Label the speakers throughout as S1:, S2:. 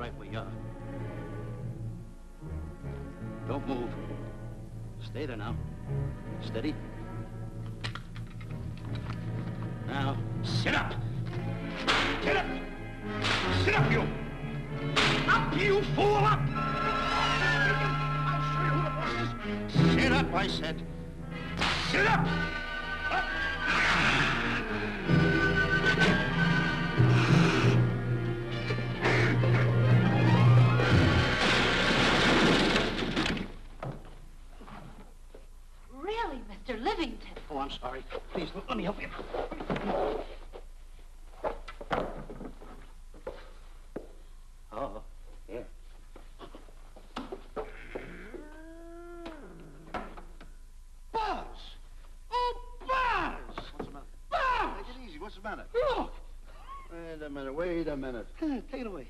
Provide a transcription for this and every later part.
S1: right where you are. Don't move. Stay there now. Steady. Now, sit up. Get up. Sit up, you. Up, you fool, up. I'll show you who the boss is. Sit up, I said. Sit up. Up.
S2: Really, Mr. Livington?
S1: Oh, I'm sorry. Please, let me help you. Oh, here.
S3: Buzz! Oh, Buzz!
S1: What's the matter?
S3: Buzz!
S1: Take it easy. What's the matter?
S3: Look!
S1: Wait a minute.
S3: Take it away.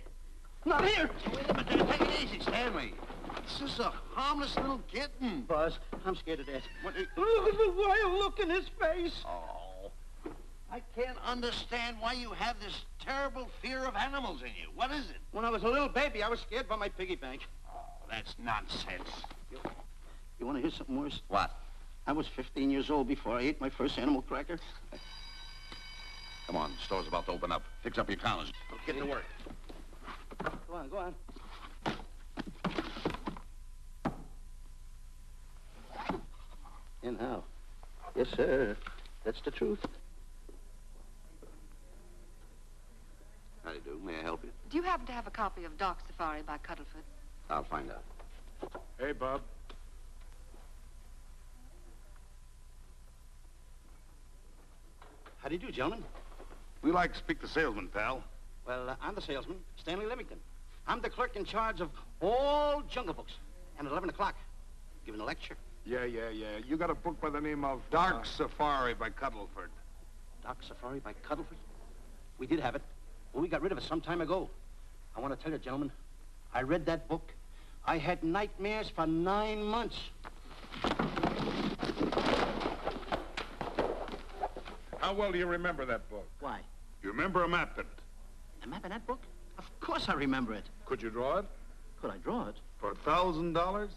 S3: Not here!
S1: Wait a minute. Take it easy, Stanley. This is a harmless little kitten. Buzz, I'm scared to death.
S3: Look at the wild look in his face.
S1: Oh, I can't understand why you have this terrible fear of animals in you. What is it?
S3: When I was a little baby, I was scared by my piggy bank.
S1: Oh, that's nonsense.
S3: You want to hear something worse?
S1: What?
S3: I was 15 years old before I ate my first animal cracker.
S1: Come on, the store's about to open up. Fix up your counters. Get to work.
S3: Go on. And how? Yes, sir. That's the truth.
S1: How do you do? May I help you?
S2: Do you happen to have a copy of Dark Safari by Cuddleford?
S1: I'll find out.
S4: Hey, Bob.
S3: How do you do, gentlemen?
S4: We like to speak to salesman, pal.
S3: Well, I'm the salesman, Stanley Livington. I'm the clerk in charge of all Jungle Books. And at 11 o'clock, giving a lecture.
S4: Yeah. You got a book by the name of Dark Safari by Cuddleford.
S3: Dark Safari by Cuddleford? We did have it, but we got rid of it some time ago. I want to tell you, gentlemen, I read that book. I had nightmares for 9 months.
S4: How well do you remember that book?
S3: Why?
S4: You remember a map in it?
S3: The map in that book? Of course I remember it.
S4: Could you draw it?
S3: Could I draw it?
S4: For $1,000?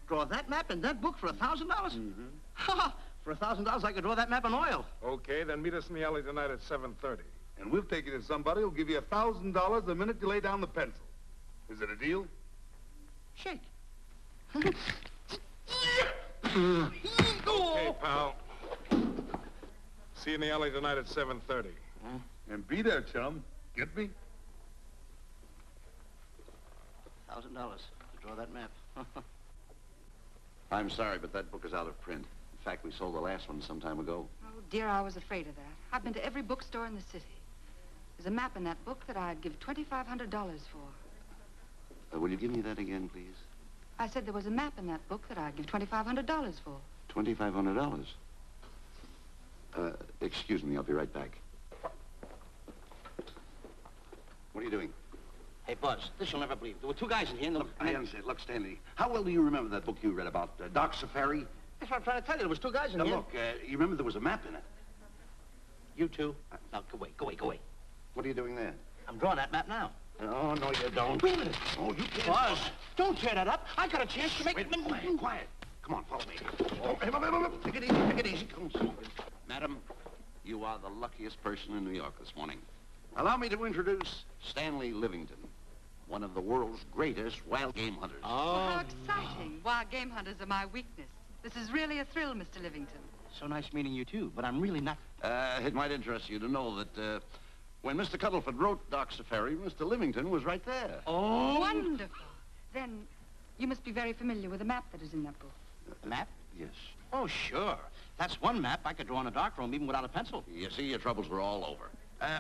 S3: Draw that map in that book for $1,000?
S4: Mm-hmm.
S3: Ha! For $1,000, I could draw that map in oil.
S4: Okay, then meet us in the alley tonight at 7:30. And we'll take you to somebody who'll give you $1,000 the minute you lay down the pencil. Is it a deal?
S3: Shake.
S4: Okay, pal. See you in the alley tonight at 7:30.
S3: Huh?
S4: And be there, chum. Get me?
S3: $1,000 to draw that map.
S1: I'm sorry, but that book is out of print. In fact, we sold the last one some time ago.
S2: Oh, dear, I was afraid of that. I've been to every bookstore in the city. There's a map in that book that I'd give $2,500 for.
S1: Will you give me that again, please?
S2: I said there was a map in that book that I'd give $2,500 for.
S1: $2,500. Excuse me, I'll be right back. What are you doing?
S3: Hey, Buzz, this you'll never believe. There were two guys in here and...
S1: I understand. Look, Stanley, how well do you remember that book you read about Dark Safari?
S3: That's what I'm trying to tell you. There was two guys in
S1: Now,
S3: here.
S1: look, you remember there was a map in it.
S3: You two. Now, go away.
S1: What are you doing there?
S3: I'm drawing that map now.
S1: Oh, no, you don't.
S3: Wait a minute.
S1: Oh, you can't.
S3: Buzz, don't tear that up. I got a chance to make...
S1: Wait, quiet. Come on, follow me. Oh, take it easy. Come on. Madam, you are the luckiest person in New York this morning. Allow me to introduce Stanley Livington, one of the world's greatest wild game hunters.
S2: Well, how exciting. Wild game hunters are my weakness. This is really a thrill, Mr. Livington.
S3: So nice meeting you, too, but I'm really not...
S1: It might interest you to know that when Mr. Cuddleford wrote Dark Safari, Mr. Livington was right there.
S3: Oh!
S2: Wonderful. Then you must be very familiar with the map that is in that book.
S3: The map?
S1: Yes.
S3: Oh, sure. That's one map I could draw in a darkroom even without a pencil.
S1: You see, your troubles were all over.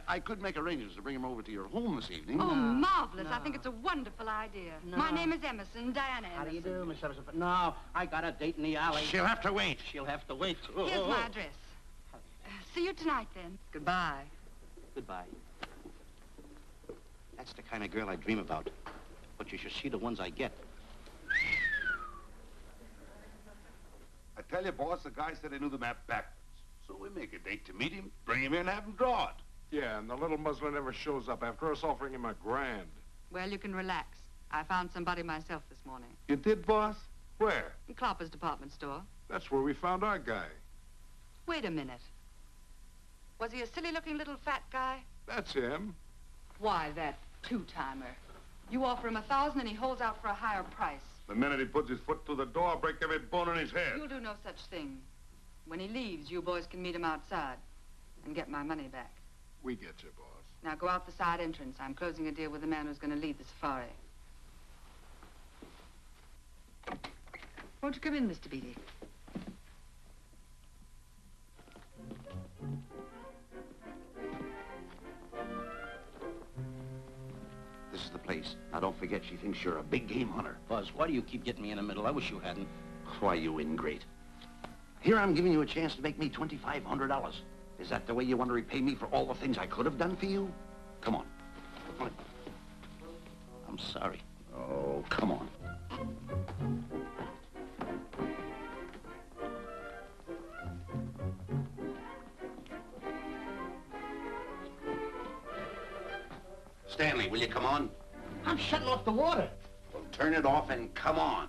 S1: I could make arrangements to bring him over to your home this evening.
S2: Oh, marvelous.
S3: No.
S2: I think it's a wonderful idea.
S3: No.
S2: My name is Emerson, Diana Emerson.
S3: How do you do, Miss Emerson? No, I got a date in the alley.
S1: She'll have to wait.
S3: She'll have to wait.
S2: Here's my address. See you tonight, then. Goodbye.
S3: Goodbye. That's the kind of girl I dream about. But you should see the ones I get.
S4: I tell you, boss, the guy said he knew the map backwards. So we make a date to meet him, bring him in, have him draw it. Yeah, and the little muzzler never shows up after us offering him $1,000.
S2: Well, you can relax. I found somebody myself this morning.
S4: You did, boss? Where?
S2: In Klopper's department store.
S4: That's where we found our guy.
S2: Wait a minute. Was he a silly-looking little fat guy?
S4: That's him.
S2: Why, that two-timer. You offer him $1,000 and he holds out for a higher price.
S4: The minute he puts his foot through the door, I'll break every bone in his head.
S2: You'll do no such thing. When he leaves, you boys can meet him outside and get my money back.
S4: We get you, boss.
S2: Now go out the side entrance. I'm closing a deal with the man who's going to lead the safari. Won't you come in, Mr. Beatty?
S3: This is the place. Now, don't forget, she thinks you're a big game hunter.
S5: Buzz, why do you keep getting me in the middle? I wish you hadn't.
S3: Why, you ingrate. Here I'm giving you a chance to make me $2,500. Is that the way you want to repay me for all the things I could have done for you? Come on. I'm sorry. Oh, come on. Stanley, will you come on?
S5: I'm shutting off the water.
S3: Well, turn it off and come on.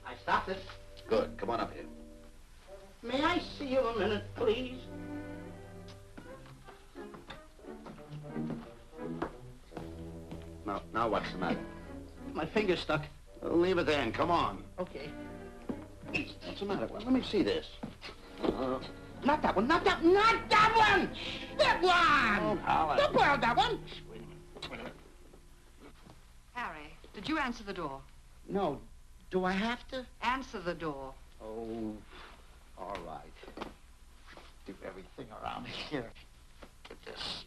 S5: I stopped it.
S3: Good. Come on up here.
S5: May I see you a minute, please?
S3: Now what's the matter?
S5: My finger's stuck.
S3: Leave it then. Come on.
S5: Okay.
S3: What's the matter? Well, let me see this.
S5: Not that one, not that one! That one!
S3: Don't holler.
S5: Don't blow that one!
S3: Wait a minute.
S2: Harry, did you answer the door?
S5: No. Do I have to?
S2: Answer the door.
S5: Oh, all right. Do everything around here. Get this.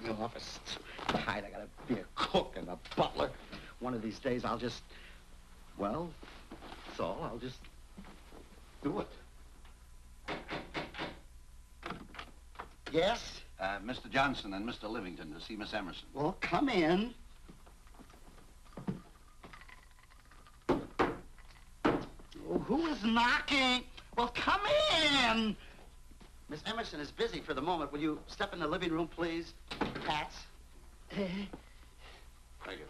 S5: The office is tight. I gotta be a cook and a butler. One of these days I'll just, well, that's all. I'll just do it. Yes?
S3: Mr. Johnson and Mr. Livington to see Miss Emerson.
S5: Well, come in. Oh, who is knocking? Well, come in. Miss Emerson is busy for the moment. Will you step in the living room, please? Hats.
S3: Thank you.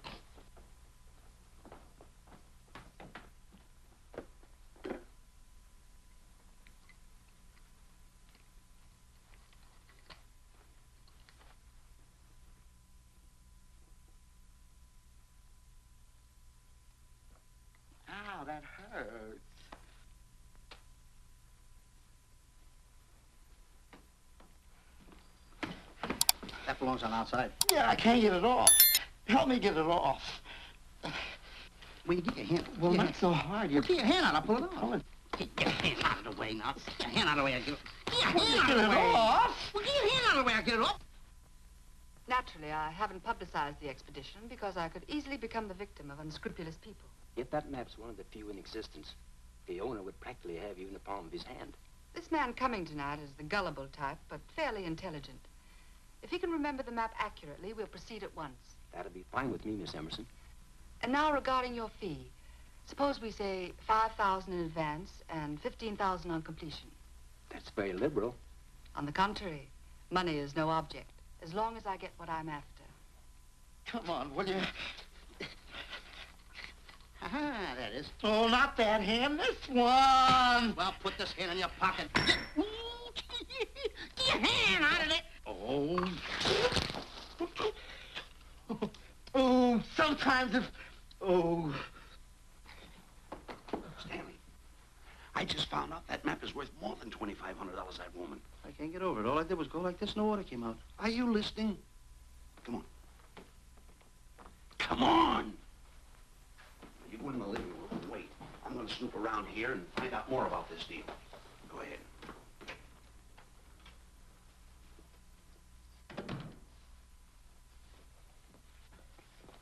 S5: Ow, that hurts.
S3: That belongs on outside.
S5: Yeah, I can't get it off. Help me get it off.
S3: Will you get your hand?
S5: Well, not so hard. You
S3: Get your hand out. I'll pull it off.
S5: Hold it.
S3: Get your hand out of the way now. Get your hand out of the way. Get your
S5: Well,
S3: hand out
S5: get
S3: of the
S5: it
S3: way.
S5: off.
S3: Well, get your hand out of the way. I'll get it off.
S2: Naturally, I haven't publicized the expedition because I could easily become the victim of unscrupulous people.
S6: Yet that map's one of the few in existence. The owner would practically have you in the palm of his hand.
S2: This man coming tonight is the gullible type, but fairly intelligent. If he can remember the map accurately, we'll proceed at once.
S6: That'll be fine with me, Miss Emerson.
S2: And now regarding your fee. Suppose we say $5,000 in advance and $15,000 on completion.
S6: That's very liberal.
S2: On the contrary, money is no object, as long as I get what I'm after.
S5: Come on, will you?
S3: Ah, that is.
S5: Oh, not that hand. This one.
S3: Well, put this hand in your pocket.
S5: Get your hand out of it. Oh. Oh, sometimes if... Oh.
S3: Stanley, I just found out that map is worth more than $2,500, that woman.
S5: I can't get over it. All I did was go like this and the water came out.
S3: Are you listening? Come on. Come on. You go in the living room and wait. I'm going to snoop around here and find out more about this deal. Go ahead.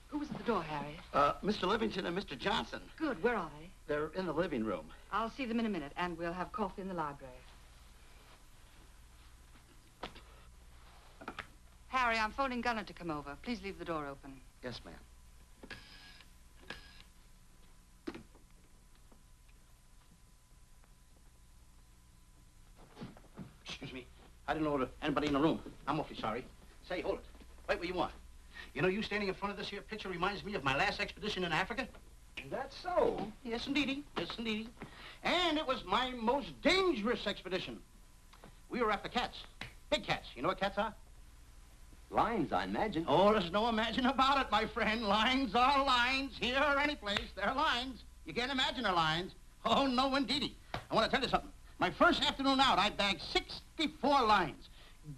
S2: Who was at the door, Harry?
S5: Mr. Livington and Mr. Johnson.
S2: Good, where are they?
S5: They're in the living room.
S2: I'll see them in a minute, and we'll have coffee in the library. Harry, I'm phoning Gunner to come over. Please leave the door open.
S5: Yes, ma'am.
S3: Excuse me. I didn't know anybody in the room. I'm awfully sorry. Say, hold it. Wait, what do you want? You know, you standing in front of this here picture reminds me of my last expedition in Africa.
S5: That's so.
S3: Yes, indeedy. Yes, indeedy. And it was my most dangerous expedition. We were after cats. Big cats. You know what cats are?
S6: Lions, I imagine.
S3: Oh, there's no imagine about it, my friend. Lines are lines. Here or any place, they're lines. You can't imagine they're lines. Oh, no, indeedy. I want to tell you something. My first afternoon out, I bagged 64 lines.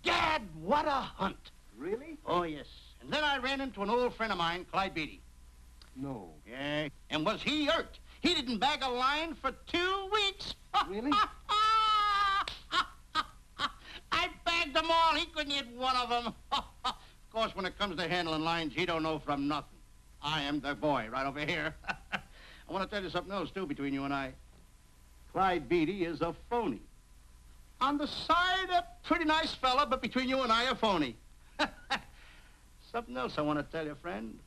S3: Gad, what a hunt.
S6: Really?
S3: Oh, yes. And then I ran into an old friend of mine, Clyde Beatty.
S6: No.
S3: Yeah. And was he hurt? He didn't bag a line for 2 weeks.
S6: Really?
S3: I bagged them all. He couldn't hit one of them. Of course, when it comes to handling lines, he don't know from nothing. I am the boy right over here. I want to tell you something else, too, between you and I. Clyde Beatty is a phony. On the side, a pretty nice fella, but between you and I, a phony. Something else I want to tell you, friend.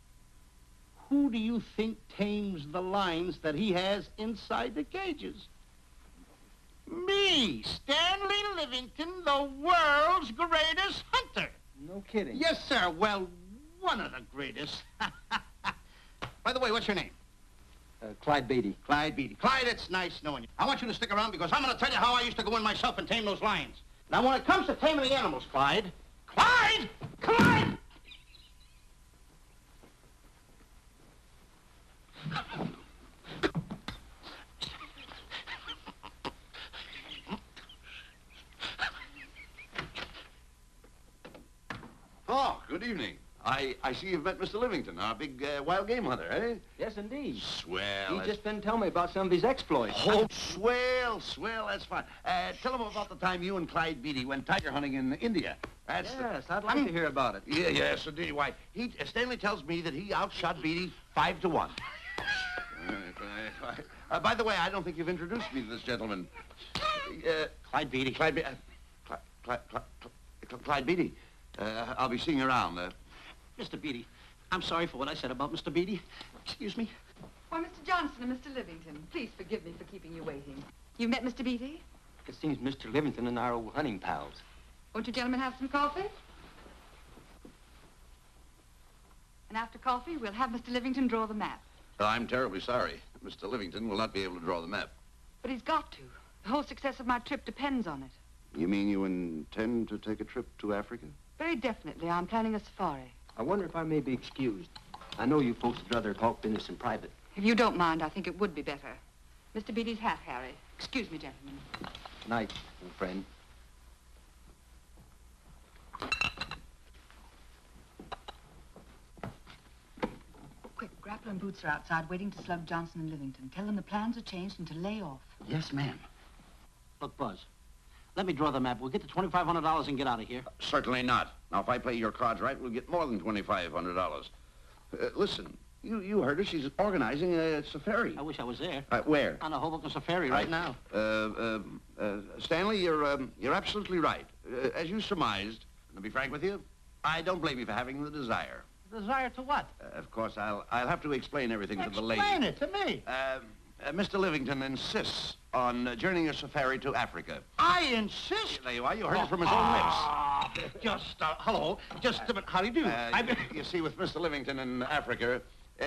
S3: Who do you think tames the lines that he has inside the cages? Me, Stanley Livington, the world's greatest hunter.
S6: No kidding.
S3: Yes, sir. Well, one of the greatest. By the way, what's your name?
S6: Clyde Beatty.
S3: Clyde Beatty. Clyde, it's nice knowing you. I want you to stick around because I'm going to tell you how I used to go in myself and tame those lions. Now, when it comes to taming the animals, Clyde... Clyde! Clyde!
S4: Oh, good evening. I see you've met Mr. Livington, our big wild game hunter, eh?
S6: Yes, indeed.
S4: Swell.
S6: He just been telling me about some of his exploits.
S4: Oh, swell, that's fine. Tell him about the time you and Clyde Beatty went tiger hunting in India. That's
S6: Yes, I'd like to hear about it.
S4: Yes, indeed. Why, Stanley tells me that he outshot Beatty 5-1. By the way, I don't think you've introduced me to this gentleman.
S3: Clyde Beatty.
S4: Clyde Beatty. I'll be seeing you around.
S3: Mr. Beatty, I'm sorry for what I said about Mr. Beatty. Excuse me.
S2: Why, Mr. Johnson and Mr. Livington, please forgive me for keeping you waiting. You met Mr. Beatty?
S6: It seems Mr. Livington and our old hunting pals.
S2: Won't you gentlemen have some coffee? And after coffee, we'll have Mr. Livington draw the map.
S4: I'm terribly sorry. Mr. Livington will not be able to draw the map.
S2: But he's got to. The whole success of my trip depends on it.
S4: You mean you intend to take a trip to Africa?
S2: Very definitely. I'm planning a safari.
S6: I wonder if I may be excused. I know you folks would rather talk business in private.
S2: If you don't mind, I think it would be better. Mr. Beatty's hat, Harry. Excuse me, gentlemen.
S6: Night, old friend.
S2: Quick, Grappler and Boots are outside waiting to slug Johnson and Livington. Tell them the plans are changed and to lay off.
S3: Yes, ma'am. Look, Buzz, let me draw the map. We'll get the $2,500 and get out of here.
S4: Certainly not. Now, if I play your cards right, we'll get more than $2,500. Listen, you heard her. She's organizing a safari.
S3: I wish I was there.
S4: Where?
S3: On a Hoboken safari right now.
S4: Stanley, you're absolutely right. As you surmised, to be frank with you, I don't blame you for having the desire.
S3: Desire to what?
S4: Of course, I'll have to explain everything to the lady.
S3: Explain it to me.
S4: Mr. Livington insists on journeying a safari to Africa.
S3: I insist.
S4: There you are. You heard it from his own lips.
S3: Hello. Just a minute. How do you do?
S4: You see, with Mr. Livington in Africa,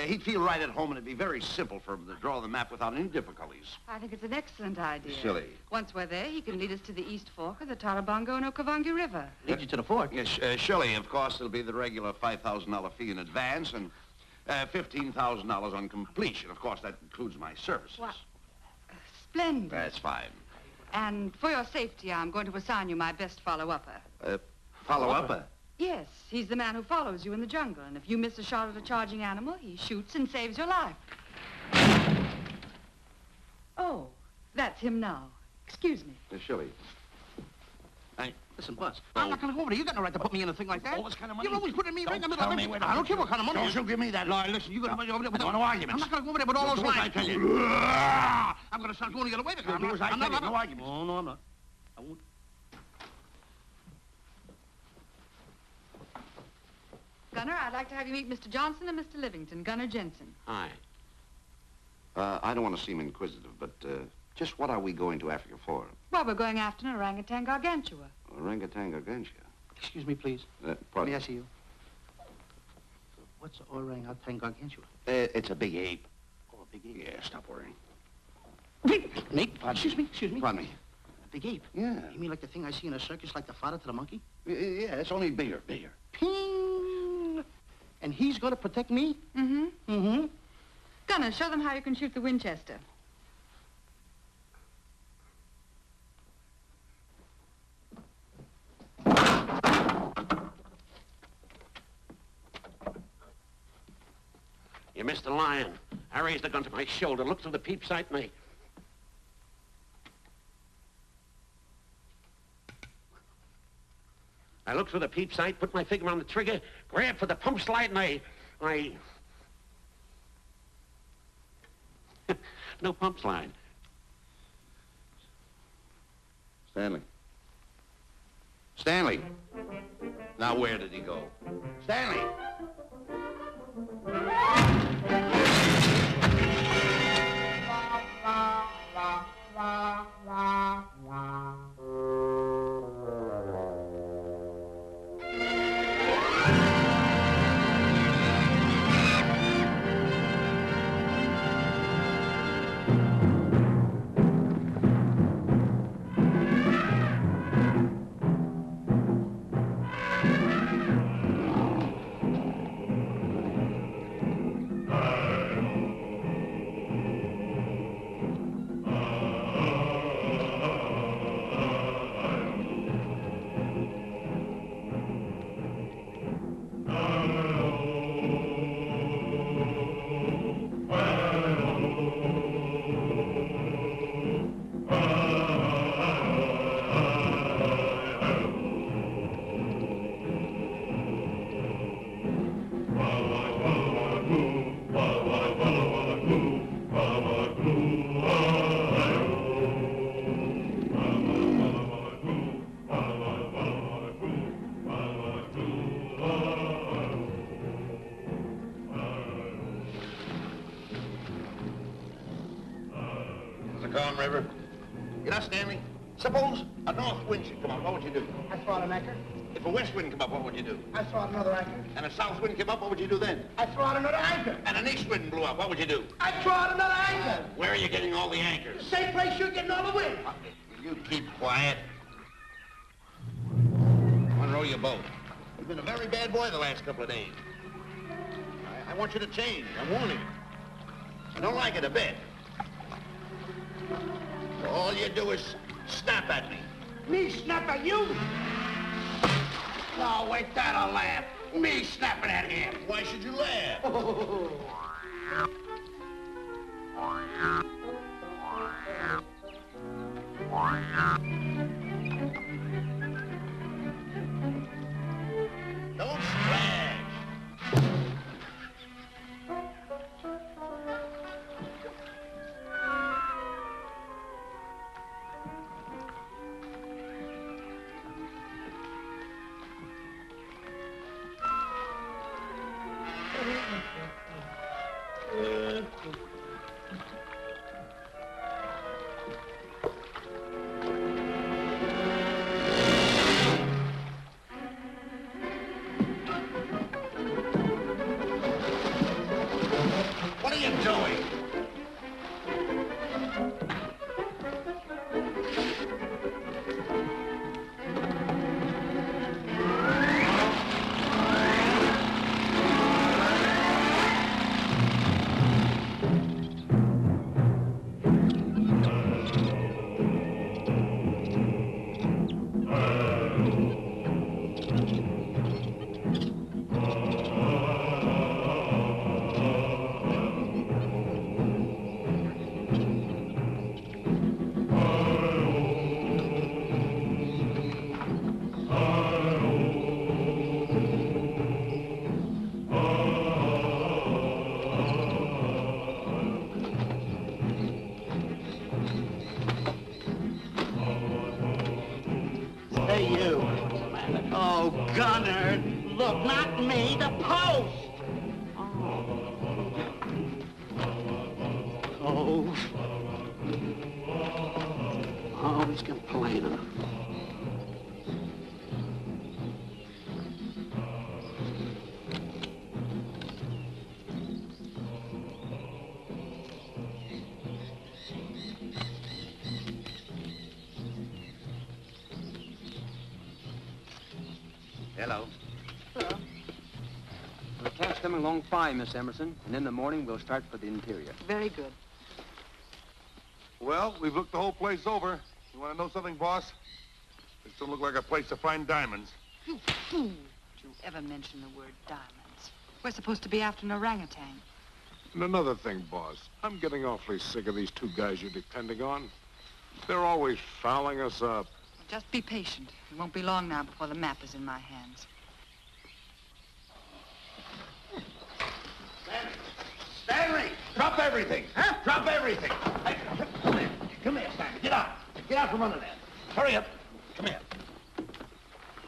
S4: he'd feel right at home, and it'd be very simple for him to draw the map without any difficulties.
S2: I think it's an excellent idea.
S4: Silly.
S2: Once we're there, he can lead us to the East Fork of the Tarabongo and Okavango River.
S3: Lead you to the fort.
S4: Yes, surely, of course, it'll be the regular $5,000 fee in advance and $15,000 on completion. Of course, that includes my services.
S2: What? Splendid.
S4: That's fine.
S2: And for your safety, I'm going to assign you my best follow-upper.
S4: Follow-upper?
S2: Yes, he's the man who follows you in the jungle. And if you miss a shot at a charging animal, he shoots and saves your life. Oh, that's him now. Excuse me.
S4: Shirley.
S3: Hey, listen, Buzz. I'm not going to go over there. You got no right to put me in a thing like that.
S4: Oh, what kind of money?
S3: You're always putting me right in the middle
S4: Tell
S3: of
S4: me
S3: everything.
S4: where
S3: I don't care what kind of money.
S4: Don't you give me that.
S3: No, listen, you're going to be over there with
S4: no arguments.
S3: I'm not going to go over there with all those
S4: Do as
S3: lines.
S4: I tell you.
S3: I'm going to start going to get away with it.
S4: Do as I tell you. No arguments.
S3: Oh, no, I'm not. I won't.
S2: Gunner, I'd like to have you meet Mr. Johnson and Mr. Livington, Gunner Jensen.
S3: Hi.
S4: I don't want to seem inquisitive, but just what are we going to Africa for?
S2: Well, we're going after an orangutan gargantua.
S4: Orangutan gargantua.
S3: Excuse me, please.
S4: Pardon?
S3: May I see you?
S5: What's orang gargantua?
S3: It's a big ape.
S5: Oh, a big ape.
S3: Yeah, stop worrying.
S5: Nick, excuse me.
S3: Pardon me.
S5: A big ape?
S3: Yeah.
S5: You mean like the thing I see in a circus, like the fodder to the monkey?
S3: Yeah, it's only bigger.
S5: Ping! And he's going to protect me?
S2: Mm-hmm.
S5: Mm-hmm.
S2: Gunner, show them how you can shoot the Winchester.
S6: You missed the lion. I raised the gun to my shoulder, looked through the peep sight, and I looked through the peep sight, put my finger on the trigger, grabbed for the pump slide, and I... No pump slide.
S3: Stanley. Now where did he go? Stanley! River. You know, Stanley, suppose a north wind should come up, what would you do?
S5: I throw out an anchor.
S3: If a west wind come up, what would you do?
S5: I throw out another anchor.
S3: And a south wind came up, what would you do then?
S5: I throw out another anchor.
S3: And an east wind blew up, what would you do?
S5: I throw out another anchor.
S3: Where are you getting all the anchors?
S5: Same place you're getting all the wind.
S3: You keep quiet. Unroll your boat. You've been a very bad boy the last couple of days. I want you to change. I'm warning you. I don't like it a bit. All you do is snap at me.
S5: Me snap at you?
S3: No, wait, that'll laugh. Me snapping at him. Why should you laugh? Don't splash. What are you doing?
S5: Hey, you. Oh, Gunner. Look, not me, the post. Oh.
S6: Oh, he's complaining. Hello.
S2: Hello.
S6: The camp's coming along fine, Miss Emerson. And in the morning, we'll start for the interior.
S2: Very good.
S4: Well, we've looked the whole place over. You want to know something, boss? This don't look like a place to find diamonds.
S2: You fool. Don't you ever mention the word diamonds. We're supposed to be after an orangutan.
S4: And another thing, boss. I'm getting awfully sick of these two guys you're depending on. They're always fouling us up.
S2: Just be patient. It won't be long now before the map is in my hands.
S3: Stanley! Drop everything! Huh? Drop everything! Hey, come here. Come here, Stanley. Get out. Get out from under there. Hurry up. Come here.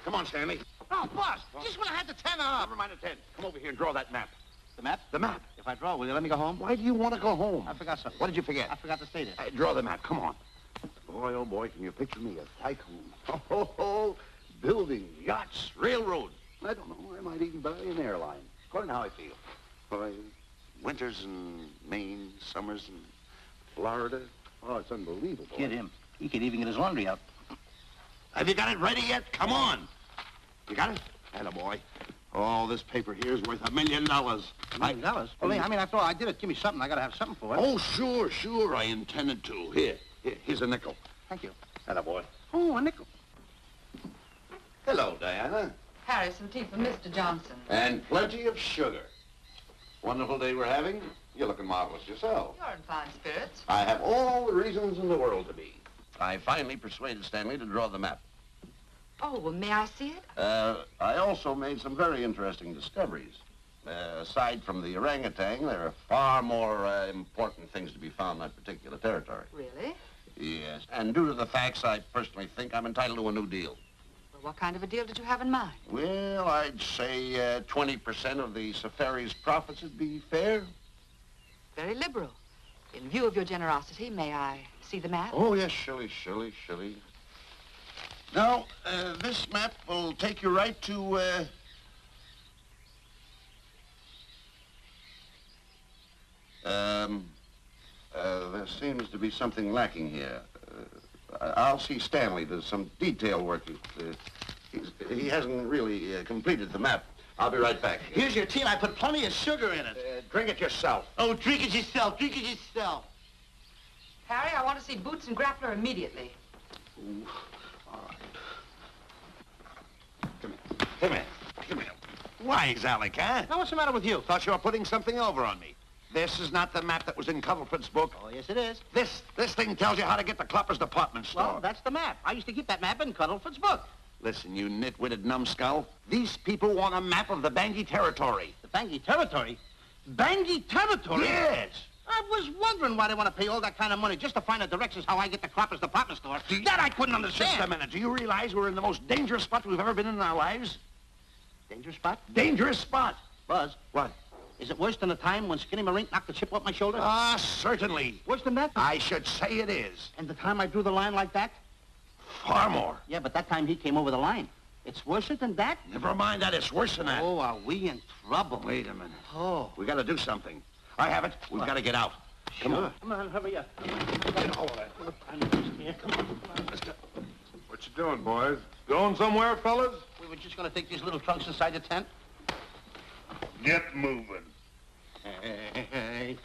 S3: Come on, Stanley.
S5: Oh, boss, just when I had the 10 up.
S3: Never mind the 10. Come over here and draw that map.
S5: The map?
S3: The map.
S5: If I draw, will you let me go home?
S3: Why do you want to go home?
S5: I forgot something.
S3: What did you forget?
S5: I forgot to state it.
S3: Draw the map. Come on. Boy, oh boy, can you picture me a tycoon? Oh, building yachts, railroads. I don't know. I might even buy an airline. According to how I feel. Boy, winters in Maine, summers in Florida. Oh, it's unbelievable.
S5: Kid him. He could even get his laundry out.
S3: Have you got it ready yet? Come on. You got it? Attaboy. Oh, this paper here is worth $1 million.
S5: $1 million? Well, I mean, after all, I did it. Give me something. I gotta have something for it.
S3: Oh, sure. I intended to. Here's a nickel.
S5: Thank you.
S3: Attaboy.
S5: Oh, a nickel.
S3: Hello, Diana.
S2: Harry, some tea for Mr. Johnson.
S3: And plenty of sugar. Wonderful day we're having. You're looking marvelous yourself.
S2: You're in fine spirits.
S3: I have all the reasons in the world to be. I finally persuaded Stanley to draw the map.
S2: Oh, well, may I see it?
S3: I also made some very interesting discoveries. Aside from the orangutan, there are far more important things to be found in that particular territory.
S2: Really?
S3: Yes. And due to the facts, I personally think I'm entitled to a new deal.
S2: Well, what kind of a deal did you have in mind?
S3: Well, I'd say 20% of the safari's profits would be fair.
S2: Very liberal. In view of your generosity, may I see the map?
S3: Oh, yes, Shirley. Now, this map will take you right to, there seems to be something lacking here. I'll see Stanley. There's some detail work. He hasn't really completed the map. I'll be right back.
S5: Here's your tea, and I put plenty of sugar in it.
S3: Drink it yourself.
S5: Oh, drink it yourself.
S2: Harry, I want to see Boots and Grappler immediately.
S3: Ooh, all right. Come here. Why, Zalek, huh?
S5: Now, what's the matter with you?
S3: Thought you were putting something over on me. This is not the map that was in Cuddleford's book.
S5: Oh, yes, it is.
S3: This thing tells you how to get to Klopper's department store.
S5: Well, that's the map. I used to keep that map in Cuddleford's book.
S3: Listen, you nitwitted numbskull. These people want a map of the Bangui territory.
S5: The Bangui territory? Bangui territory?
S3: Yes.
S5: I was wondering why they want to pay all that kind of money just to find the directions how I get to Klopper's department store. That I couldn't understand.
S3: Just a minute. Do you realize we're in the most dangerous spot we've ever been in our lives?
S5: Dangerous spot?
S3: Dangerous spot.
S5: Buzz.
S3: What?
S5: Is it worse than the time when Skinny Marink knocked the chip off my shoulder?
S3: Ah, certainly.
S5: Worse than that?
S3: I should say it is.
S5: And the time I drew the line like that?
S3: Far more.
S5: Yeah, but that time he came over the line. It's worse than that?
S3: Never mind that. It's worse than that.
S5: Oh, are we in trouble?
S3: Wait a minute.
S5: Oh.
S3: We got to do something. I have it. We've got to get out. Come on.
S5: Come on, hurry up.
S3: Get hold of that.
S5: Come on, let's go.
S4: What you doing, boys? Going somewhere, fellas?
S5: We were just going to take these little trunks inside the tent.
S4: Get moving.
S5: Hey.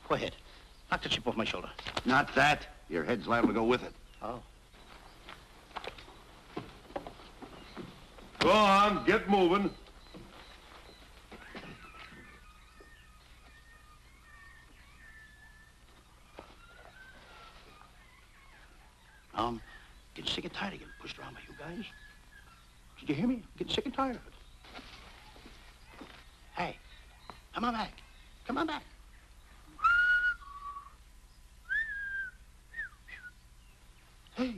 S5: Go ahead. Knock the chip off my shoulder.
S3: Not that. Your head's liable to go with it.
S5: Oh.
S4: Go on, get moving.
S5: Getting sick and tired of getting pushed around by you guys. Did you hear me? Getting sick and tired of it. Hey, come on back. Come on back. Hey,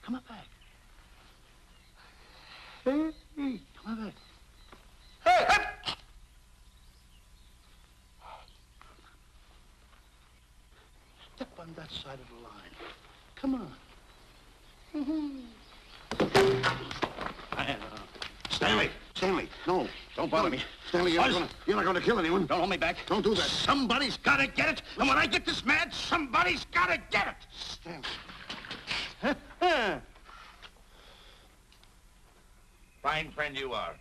S5: come on back. Hey, come on back. Hey, hey! Step on that side of the line. Come on.
S3: Stanley, no, don't bother me. Stanley, you're not going to kill anyone.
S5: Don't hold me back.
S3: Don't do that.
S5: Somebody's got to get it. And when I get this mad, somebody's got to get it.
S3: Stanley. fine friend you are.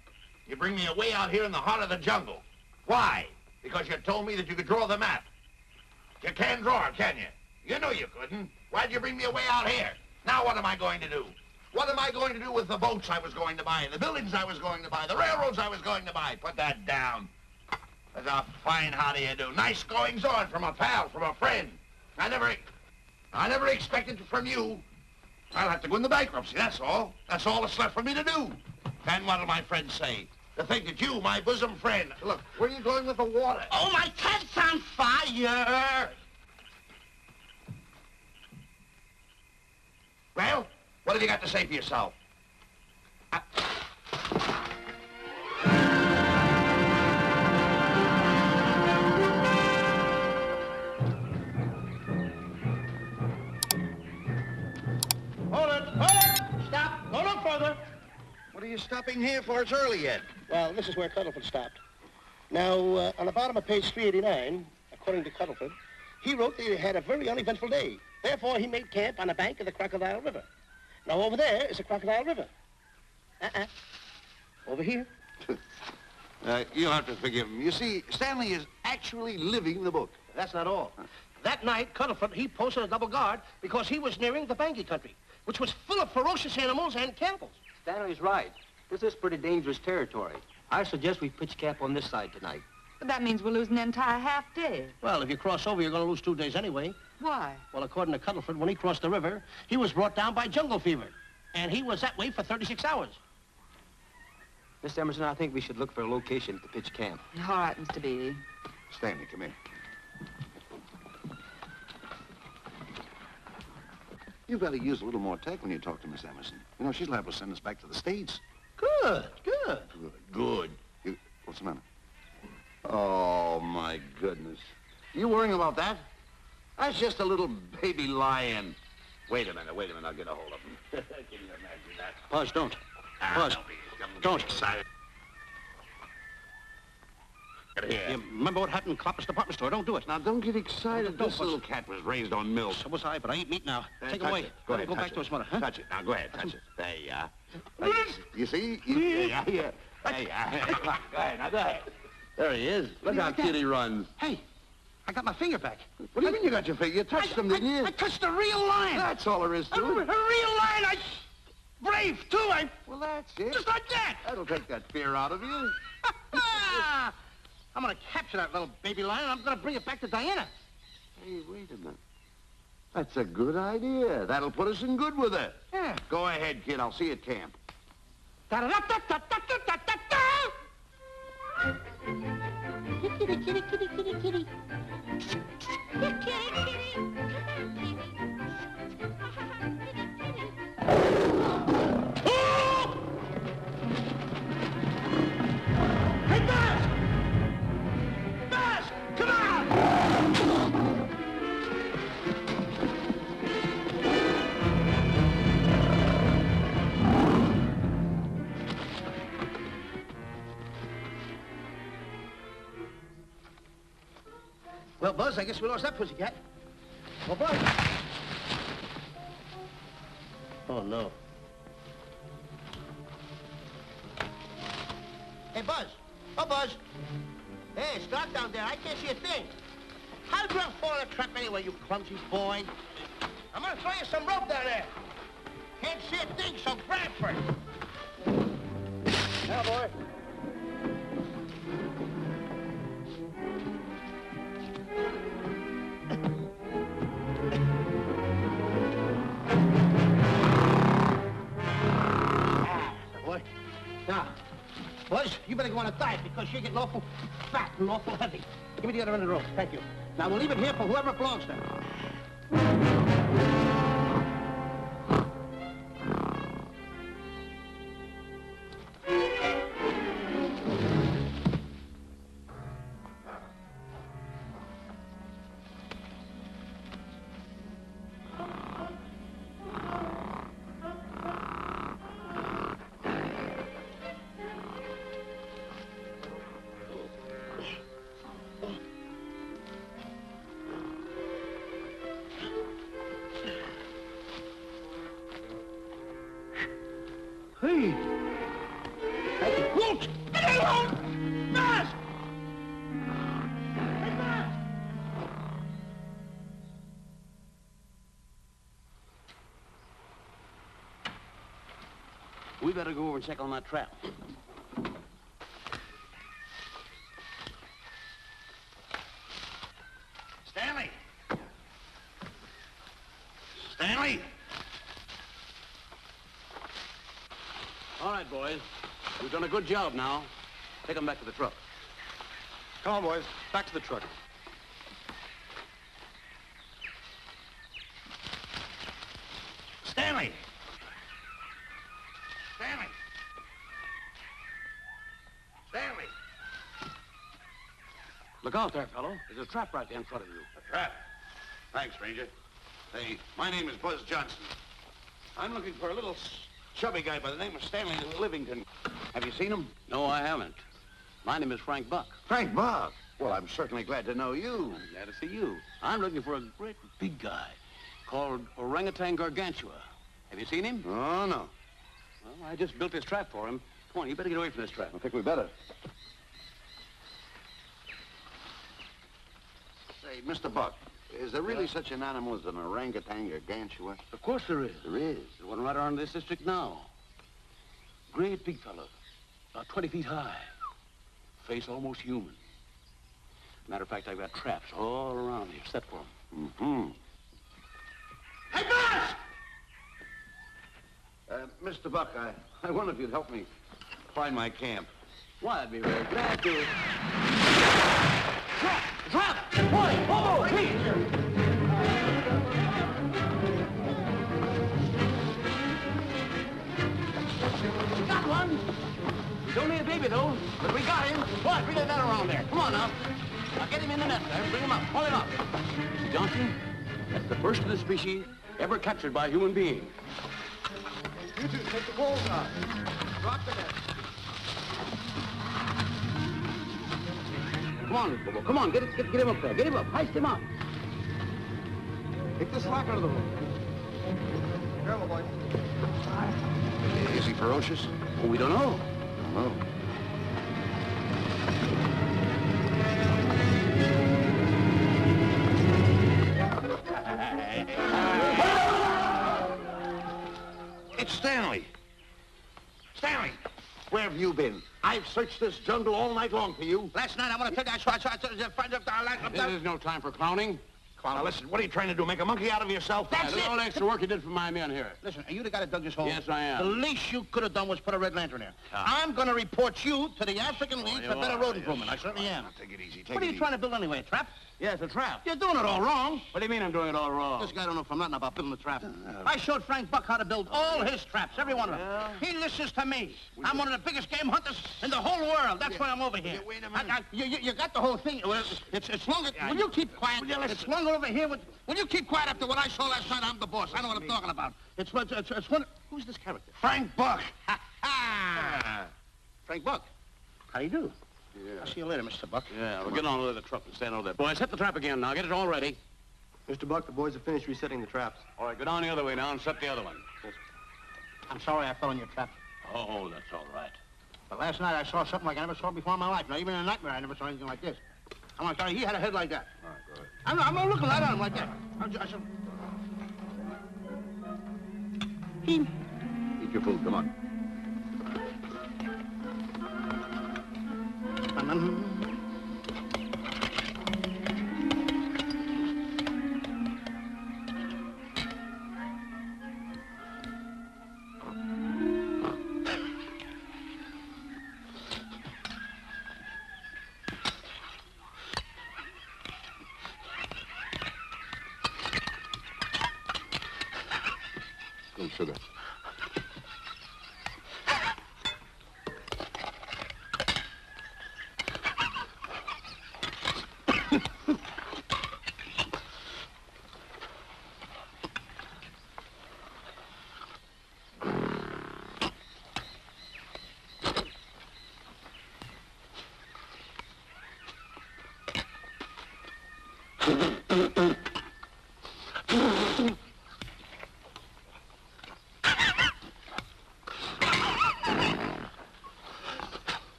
S3: You bring me away out here in the heart of the jungle. Why? Because you told me that you could draw the map. You can't draw, can you? You knew you couldn't. Why'd you bring me away out here? Now what am I going to do? What am I going to do with the boats I was going to buy, the buildings I was going to buy, the railroads I was going to buy? Put that down. That's a fine how do you do. Nice goings on from a pal, from a friend. I never expected from you. I'll have to go into bankruptcy, that's all. That's all that's left for me to do. And what'll my friends say? To think that you, my bosom friend... Look, where are you going with the water?
S5: Oh, my cat's on fire!
S3: Well, what have you got to say for yourself?
S1: Hold it! Stop! Go no further.
S3: What are you stopping here for? It's early yet.
S7: Well, this is where Cuddleford stopped. Now, on the bottom of page 389, according to Cuddleford, he wrote that he had a very uneventful day. Therefore, he made camp on the bank of the Crocodile River. Now, over there is the Crocodile River. Over here.
S3: You'll have to forgive him. You see, Stanley is actually living the book.
S7: That's not all. That night, Cuddleford, he posted a double guard because he was nearing the Banky country, which was full of ferocious animals and cannibals.
S6: Stanley's right. This is pretty dangerous territory. I suggest we pitch camp on this side tonight.
S2: But that means we'll lose an entire half day.
S7: Well, if you cross over, you're going to lose 2 days anyway.
S2: Why?
S7: Well, according to Cuddleford, when he crossed the river, he was brought down by jungle fever. And he was that way for 36 hours.
S6: Miss Emerson, I think we should look for a location to pitch camp.
S2: All right, Mr. Beatty.
S3: Stanley, come here. You better use a little more tact when you talk to Miss Emerson. You know, she's liable to send us back to the States.
S7: Good.
S3: Good. What's the matter? Oh, my goodness. You worrying about that? That's just a little baby lion. Wait a minute, I'll get a hold of him. Can you imagine that?
S7: Buzz, don't. Buzz, don't.
S3: Excited. Get here.
S7: You remember what happened in Klopper's department store? Don't do it.
S3: Now, don't get excited.
S7: Don't,
S3: This little cat was raised on milk.
S7: So was I, but I ain't meat now. Take him
S3: touch
S7: away.
S3: it. Go ahead,
S7: Go
S3: touch
S7: back
S3: it.
S7: to his mother, huh?
S3: Touch it. Now, go ahead, touch it. There you are. You see? There you are. There you are. Go ahead, now go ahead. There he is. Look how cute he runs.
S7: Hey, I got my finger back.
S3: What do you mean you got your finger? You touched him, didn't you?
S7: I touched a real lion.
S3: That's all there is
S7: A
S3: to
S7: real
S3: it.
S7: lion. Brave, too.
S3: Well, that's it.
S7: Just like that.
S3: That'll take that fear out of you.
S7: I'm going to capture that little baby lion. I'm going to bring it back to Diana.
S3: Hey, wait a minute. That's a good idea. That'll put us in good with her.
S7: Yeah.
S3: Go ahead, kid. I'll see you at camp.
S7: Da-da-da-da-da-da-da-da-da. Kitty, kitty, kitty, kitty, kitty. Kitty, kitty. Hey, Buzz! Buzz! Come on! Well, Buzz, I guess we lost that pussycat. Well, Buzz. Oh, no. Hey, Buzz. Oh, Buzz. Hey, it's dark down there. I can't see a thing. How did you fall in a trap anyway, you clumsy boy? I'm gonna throw you some rope down there. Can't see a thing, so grab for it. Now, boy. Boy. Now, Buzz, you better go on a diet because you're getting awful fat and awful heavy. Give me the other end of the rope. Thank you. Now, we'll leave it here for whoever it belongs to. Hey!
S1: won't! And I won't! Fast! Hey, fast!
S3: We better go over and check on that trap. Stanley! Stanley! All right, boys. We've done a good job now. Take them back to the truck.
S6: Come on, boys. Back to the truck.
S3: Stanley! Stanley! Stanley! Look out there, fellow. There's a trap right there in front of you.
S8: A trap? Thanks, Ranger. Hey, my name is Buzz Johnson. I'm looking for a little chubby guy by the name of Stanley Livington. Have you seen him?
S3: No, I haven't. My name is Frank Buck.
S8: Frank Buck? Well, I'm certainly glad to know you.
S3: I'm glad to see you. I'm looking for a great big guy called Orangutan Gargantua. Have you seen him?
S8: Oh, no.
S3: Well, I just built this trap for him. Come on, you better get away from this trap.
S8: I think we better. Say, Mr. Buck, is there really such an animal as an orangutan gargantua?
S3: Of course there is.
S8: There is.
S3: There's one right around this district now. Great big fellow, about 20 feet high. Face almost human. Matter of fact, I've got traps all around here set for him.
S8: Mm-hmm.
S1: Hey, boss!
S8: Mr. Buck, I wonder if you'd help me find my camp.
S3: Why, I'd be very glad to. Trap! Trap! Boy! Whoa! Please! Got one! He's only a baby, though, but we got him. What? Bring that around there. Come on, now. Now get him in the net there. Bring him up. Pull him up. Johnson, that's the first of the species ever captured by a human being.
S6: You two, take the poles out. Drop the net.
S3: Come on, Bobo. Come on. Get him up there. Get him up. Heist him up.
S6: Take the slack out of the hole. Careful, boy.
S8: Is he ferocious?
S3: Oh, we don't know.
S8: No. It's Stanley. Stanley, where have you been? I've searched this jungle all night long for you.
S7: Last night, I want to tell you,
S3: This is no time for clowning.
S8: Now, listen, what are you trying to do, make a monkey out of yourself?
S7: That's
S3: Look at all the extra work you did for my men here.
S7: Listen, are you the guy that dug this hole?
S3: Yes, I am.
S7: The least you could have done was put a red lantern there. I'm going to report you to the African League for better road improvement. I certainly am.
S8: Now, take it easy,
S7: What are you trying to build anyway, a trap?
S3: Yes, a trap.
S7: You're doing it all wrong.
S3: What do you mean I'm doing it all wrong?
S7: This guy don't know from nothing about building a trap. I showed Frank Buck how to build all his traps, every one of them. He listens to me. I'm one of the biggest game hunters in the whole world. That's why I'm over here.
S8: Wait a minute.
S7: You got the whole thing. Well, it's longer. Will you keep quiet? It's longer over here. Will you keep quiet after what I saw last night? I'm the boss. I know what I'm talking about. It's one. Who's this character?
S8: Frank Buck.
S7: Frank Buck. How do you do?
S3: Yeah.
S7: I'll see you later, Mr. Buck.
S3: Yeah, we'll get on with the truck and stand over there. Boys, set the trap again now. Get it all ready.
S6: Mr. Buck, the boys have finished resetting the traps.
S3: All right, go down the other way now and set the other one.
S7: I'm sorry I fell in your trap.
S3: Oh, that's all right.
S7: But last night I saw something like I never saw before in my life. Now, even in a nightmare, I never saw anything like this. I'm like, he had a head like that.
S3: All right, go ahead.
S7: I'm looking right at him like that.
S8: Eat your food, come on. Some sugar.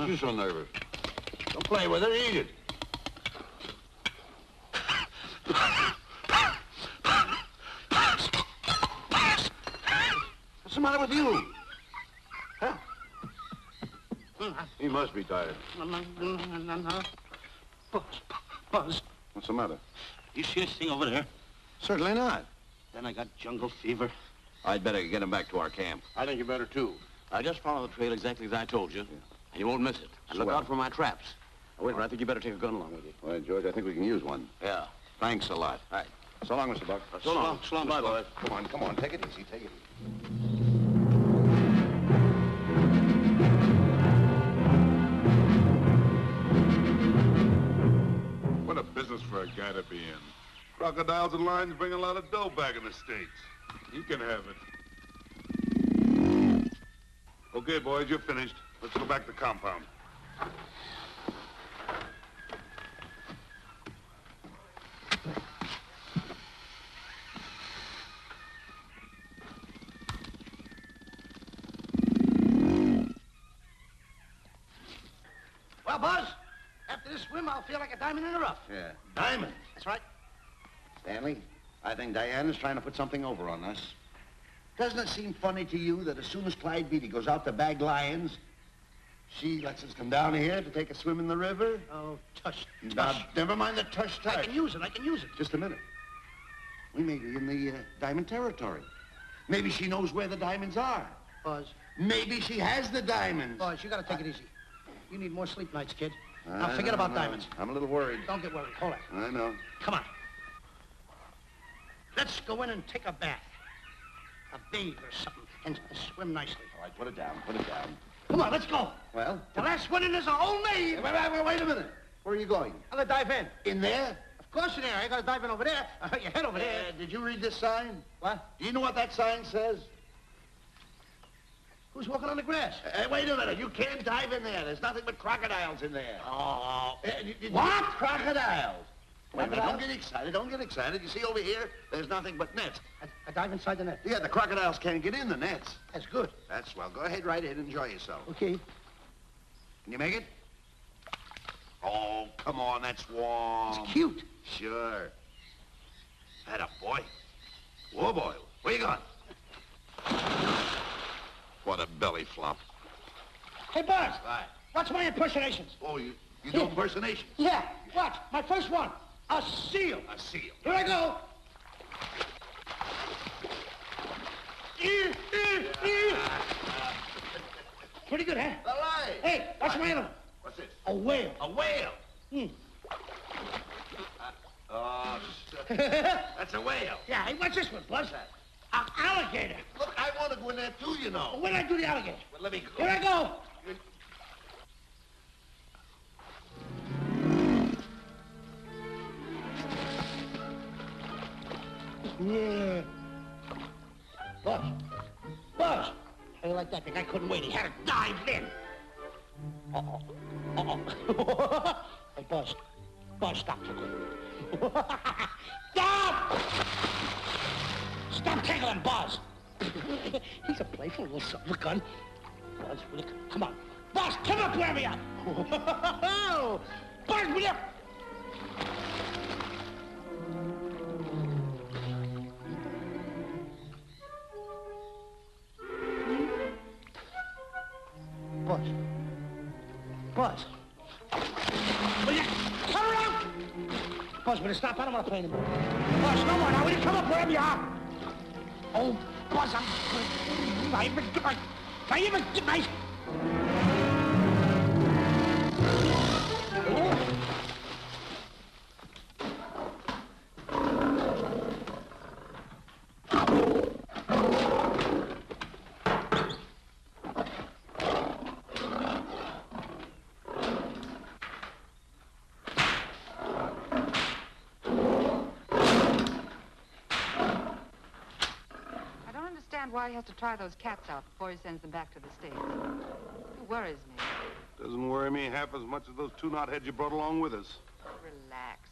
S8: you so nervous? Don't play with it, eat it. What's the matter with you? Huh? He must be tired.
S3: Buzz.
S8: What's the matter?
S3: You see this thing over there?
S8: Certainly not.
S3: Then I got jungle fever.
S8: I'd better get him back to our camp.
S5: I think you better, too. I just follow the trail exactly as I told you, and you won't miss it. And look
S8: Swell.
S5: out for my traps. Oh, wait, I think you better take a gun along with you.
S8: All right, George, I think we can use one.
S5: Yeah.
S8: Thanks a lot.
S5: All right.
S8: So long, Mr. Buck.
S5: So long.
S3: So long,
S5: Bye,
S3: Mr.
S5: boys.
S8: Come on, take it easy, take it easy.
S4: What a business for a guy to be in. Crocodiles and lions bring a lot of dough back in the States. He can have it. Okay, boys, you're finished. Let's go back to compound.
S7: Well, Buzz, after this swim, I'll feel like a diamond in the rough.
S8: Yeah.
S7: Diamond? That's right.
S8: Stanley, I think Diana's trying to put something over on us. Doesn't it seem funny to you that as soon as Clyde Beatty goes out to bag lions, she lets us come down here to take a swim in the river?
S7: Oh, tush.
S8: Now, never mind the tush.
S7: I can use it.
S8: Just a minute. We may be in the diamond territory. Maybe she knows where the diamonds are.
S7: Buzz.
S8: Maybe she has the diamonds.
S7: Buzz, you gotta take it easy. You need more sleep nights, kid. Now, forget about diamonds.
S8: I'm a little worried.
S7: Don't get worried. Hold it.
S8: I know.
S7: Come on. Let's go in and take a bath. A bathe or something, and swim nicely.
S8: All right, put it down, put it down.
S7: Come on, let's go.
S8: Well?
S7: The last one in is a whole maid.
S8: Wait a minute. Where are you going?
S7: I'm gonna dive in.
S8: In there?
S7: Of course in there. I gotta dive in over there. Your head over there.
S8: Did you read this sign?
S7: What?
S8: Do you know what that sign says?
S7: Who's walking on the grass?
S8: Wait a minute. You can't dive in there. There's nothing but crocodiles in there.
S7: Oh.
S8: What? Crocodiles. Wait a minute. Don't get excited. Don't get excited. You see over here, there's nothing but nets.
S7: I dive inside the net.
S8: Yeah, the crocodiles can't get in the nets.
S7: That's good.
S8: That's swell. Go ahead, right ahead. Enjoy yourself.
S7: Okay.
S8: Can you make it? Oh, come on. That's warm.
S7: It's cute.
S8: Sure. That up, boy. Whoa, boy. Where you going? What a belly flop.
S7: Hey, Buzz.
S8: Right.
S7: Watch my impersonations.
S8: Oh, you do impersonations?
S7: Yeah. Watch. My first one. A seal.
S8: A seal.
S7: Here I go. Pretty good, huh?
S8: All right.
S7: Hey, watch my other one.
S8: What's this?
S7: A whale.
S8: A whale. Oh, that's a whale.
S7: Yeah, hey, what's this one, Buzz? An alligator.
S8: Look, I want to go in there too, you know.
S7: When I do the alligator?
S8: Well, let me go.
S7: Here I go. Yeah. Buzz. Buzz. How you like that? The guy couldn't wait. He had to dive in. Uh-oh. Uh-oh. Hey, Buzz. Buzz, stop tickling. Stop! Stop tickling, Buzz. He's a playful little son of a gun. Buzz, will you come on. Buzz, come up where we are. Buzz, will you? Buzz. Buzz. Will you come around? Buzz, will you stop? I don't want to play anymore. Buzz, no more. Now, will you come up wherever you are? Oh, Buzz, I'm... Not even get my...
S2: Why he has to try those cats out before he sends them back to the States. It worries me.
S4: Doesn't worry me half as much as those two knotheads you brought along with us.
S2: Relax.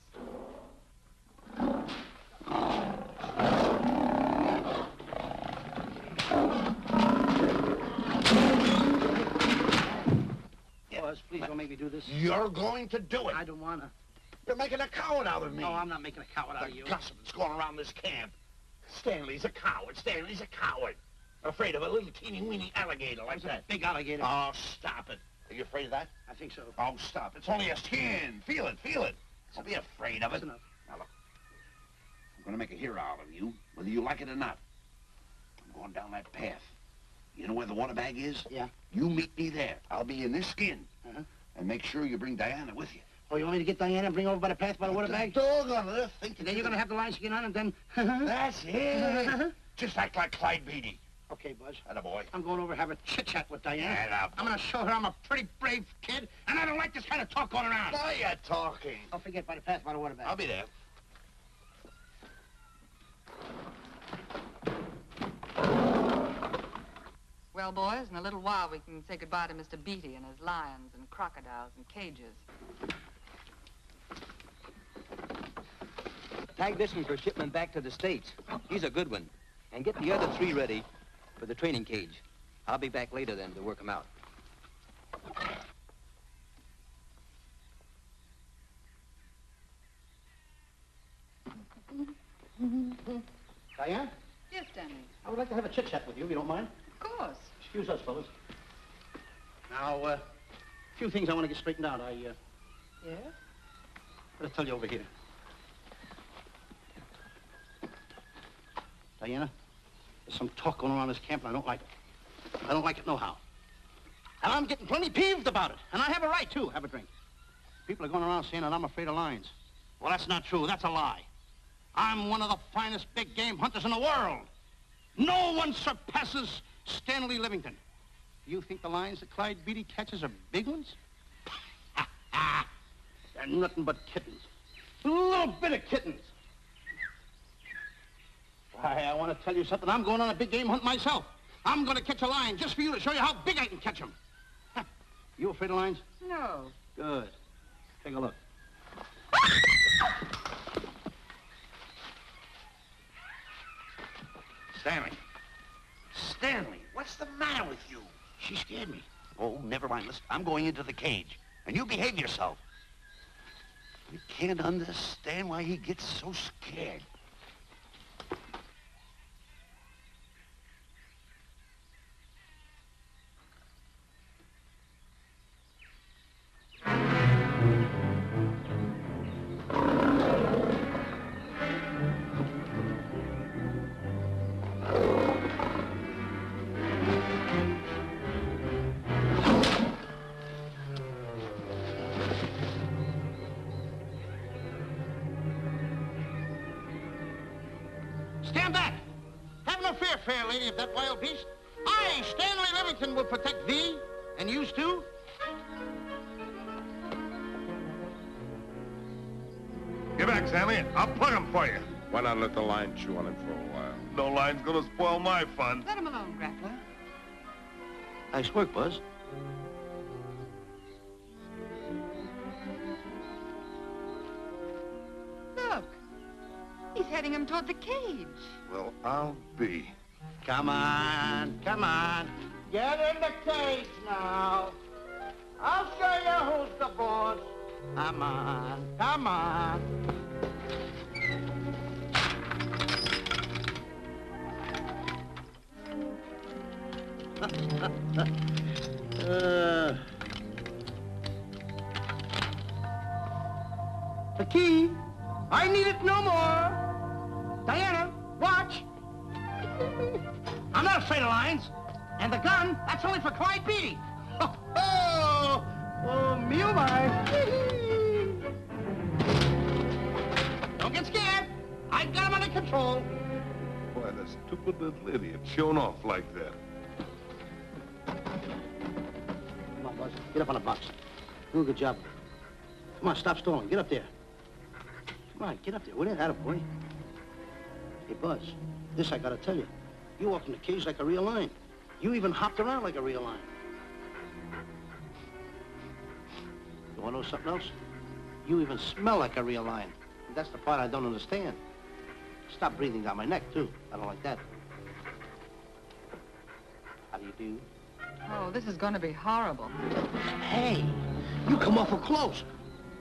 S7: Buzz,
S5: gonna make me do this?
S8: You're going to do it.
S5: I don't wanna.
S8: You're making a coward out of me.
S5: No, I'm not making a coward out of you.
S8: The gossip that's going around this camp. Stanley's a coward. Stanley's a coward. Afraid of a little teeny-weeny alligator like that.
S5: Big alligator.
S8: Oh, stop it. Are you afraid of that?
S5: I think so.
S8: Oh, stop. It's only a skin. Feel it, feel it. Don't be afraid of it.
S5: That's enough.
S8: Now, look. I'm going to make a hero out of you, whether you like it or not. I'm going down that path. You know where the water bag is?
S5: Yeah.
S8: You meet me there. I'll be in this skin.
S5: Uh-huh.
S8: And make sure you bring Diana with you.
S5: Oh, you want me to get Diana and bring her over by the path by the water bag?
S8: Dog on earth. Think
S5: And then you're gonna have the lion skin on and then...
S8: That's it. Just act like Clyde Beatty.
S5: Okay, Buzz.
S8: Attaboy.
S5: I'm going over to have a chit-chat with Diana.
S8: Attaboy.
S3: I'm gonna show her I'm a pretty brave kid, and I don't like this kind of talk going around.
S8: Now you're talking.
S5: Don't forget by the path by the water bag.
S8: I'll be there.
S2: Well, boys, in a little while we can say goodbye to Mr. Beatty and his lions and crocodiles and cages.
S6: Tag this one for shipment back to the States. He's a good one. And get the other 3 ready for the training cage. I'll be back later then to work them out.
S5: Diana,
S2: Yes, Stanley.
S5: I would like to have a chit-chat with you, if you don't mind.
S2: Of course.
S5: Excuse us, fellas. Now, a few things I want to get straightened out.
S2: Yes?
S5: I'll tell you over here. Diana, there's some talk going around this camp, and I don't like it. I don't like it nohow. And I'm getting plenty peeved about it. And I have a right, too. Have a drink. People are going around saying that I'm afraid of lions. Well, that's not true. That's a lie. I'm one of the finest big game hunters in the world. No one surpasses Stanley Livington. You think the lions that Clyde Beatty catches are big ones? They're nothing but kittens. A little bit of kittens. Why, I want to tell you something. I'm going on a big game hunt myself. I'm going to catch a lion just for you to show you how big I can catch him. You afraid of lions?
S2: No.
S5: Good. Take a look.
S8: Stanley. Stanley, what's the matter with you?
S5: She scared me.
S8: Oh, never mind. Listen, I'm going into the cage, and you behave yourself. You can't understand why he gets so scared.
S3: Stand back! Have no fear, fair lady of that wild beast. I, Stanley Livington, will protect thee, and yous too.
S4: Get back, Stanley. I'll plug him for you. Why not let the lion chew on him for a while? No lion's gonna spoil my fun.
S2: Let him alone, Grappler.
S5: Nice work, Buzz.
S2: Look. He's heading him toward the cage.
S4: Well, I'll be.
S5: Come on, come on.
S7: Get in the cage now. I'll show you who's the boss.
S5: Come on, come on.
S7: The key. I need it no more. Diana, watch.
S5: I'm not afraid of lions. And the gun, that's only for Clyde Beatty. Oh, me oh my.
S3: Don't get scared. I got him under control.
S4: Boy, that stupid little idiot showing off like that.
S5: Come on, Buzz. Get up on the box. Do a good job. Come on, stop stalling. Get up there. Come on, get up there. Will you? Attaboy. Hey, Buzz, this I gotta tell you. You walked in the cage like a real lion. You even hopped around like a real lion. You wanna know something else? You even smell like a real lion. And that's the part I don't understand. Stop breathing down my neck, too. I don't like that. How do you do?
S2: Oh, this is going to be horrible.
S5: Hey,
S7: You come awful close.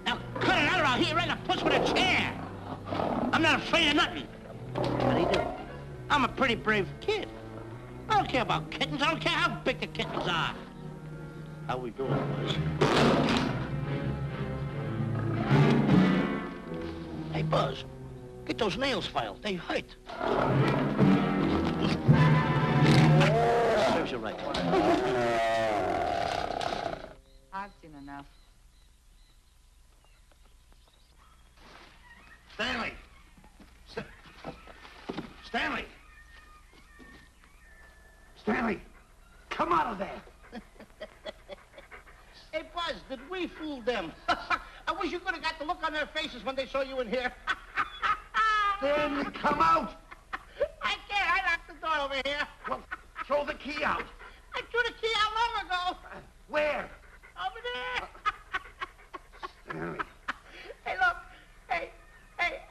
S7: Now, cut it out or I'll hit you right in the puss with a chair. I'm not afraid of nothing. How do you do? I'm a pretty brave kid. I don't care about kittens. I don't care how big the kittens are. How we doing, boys? Hey, Buzz, get those nails filed. They hurt. Serves you right.
S2: I've seen enough.
S3: Stanley! Stanley! Stanley! Come out of there!
S7: Hey, Buzz, did we fool them? I wish you could have got the look on their faces when they saw you in here.
S3: Stanley, come out!
S7: I can't. I locked the door over here.
S3: Well, throw the key out.
S7: I threw the key out long ago.
S3: Where?
S7: Over there.
S3: Stanley.
S7: Hey, look. Hey,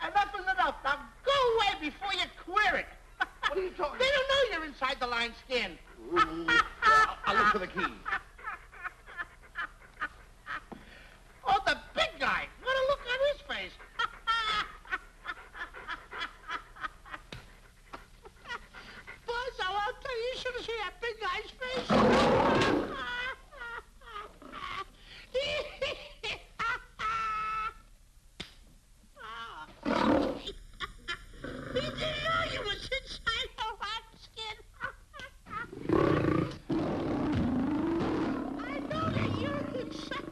S7: enough is enough. Now go away before you queer it.
S3: What are you talking
S7: They don't know you're inside the line skin.
S3: I'll look for the key.
S7: Oh, the big guy. What a look on his face. Buzz, I'll tell you, you should have seen that big guy's face. He didn't know you was inside the line skin. I know that you're inside.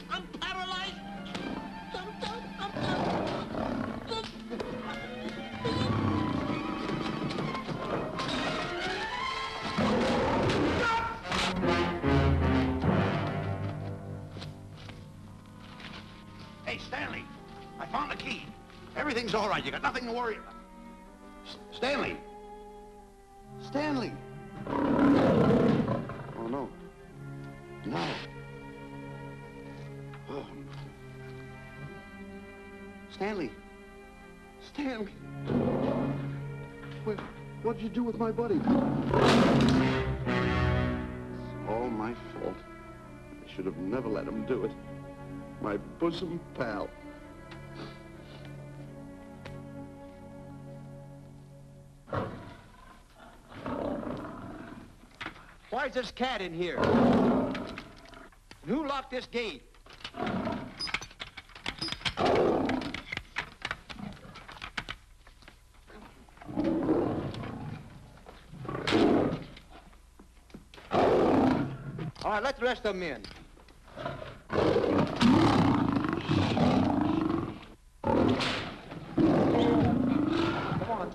S7: I'm paralyzed.
S3: Hey, Stanley, I found the key. Everything's all right. You got nothing to worry about. Stanley. Stanley. Oh, no. No. Oh. Stanley. Stanley. What'd you do with my buddy? It's all my fault. I should have never let him do it. My bosom pal.
S6: Why is this cat in here? And who locked this gate? All right, let the rest of them in. Come on.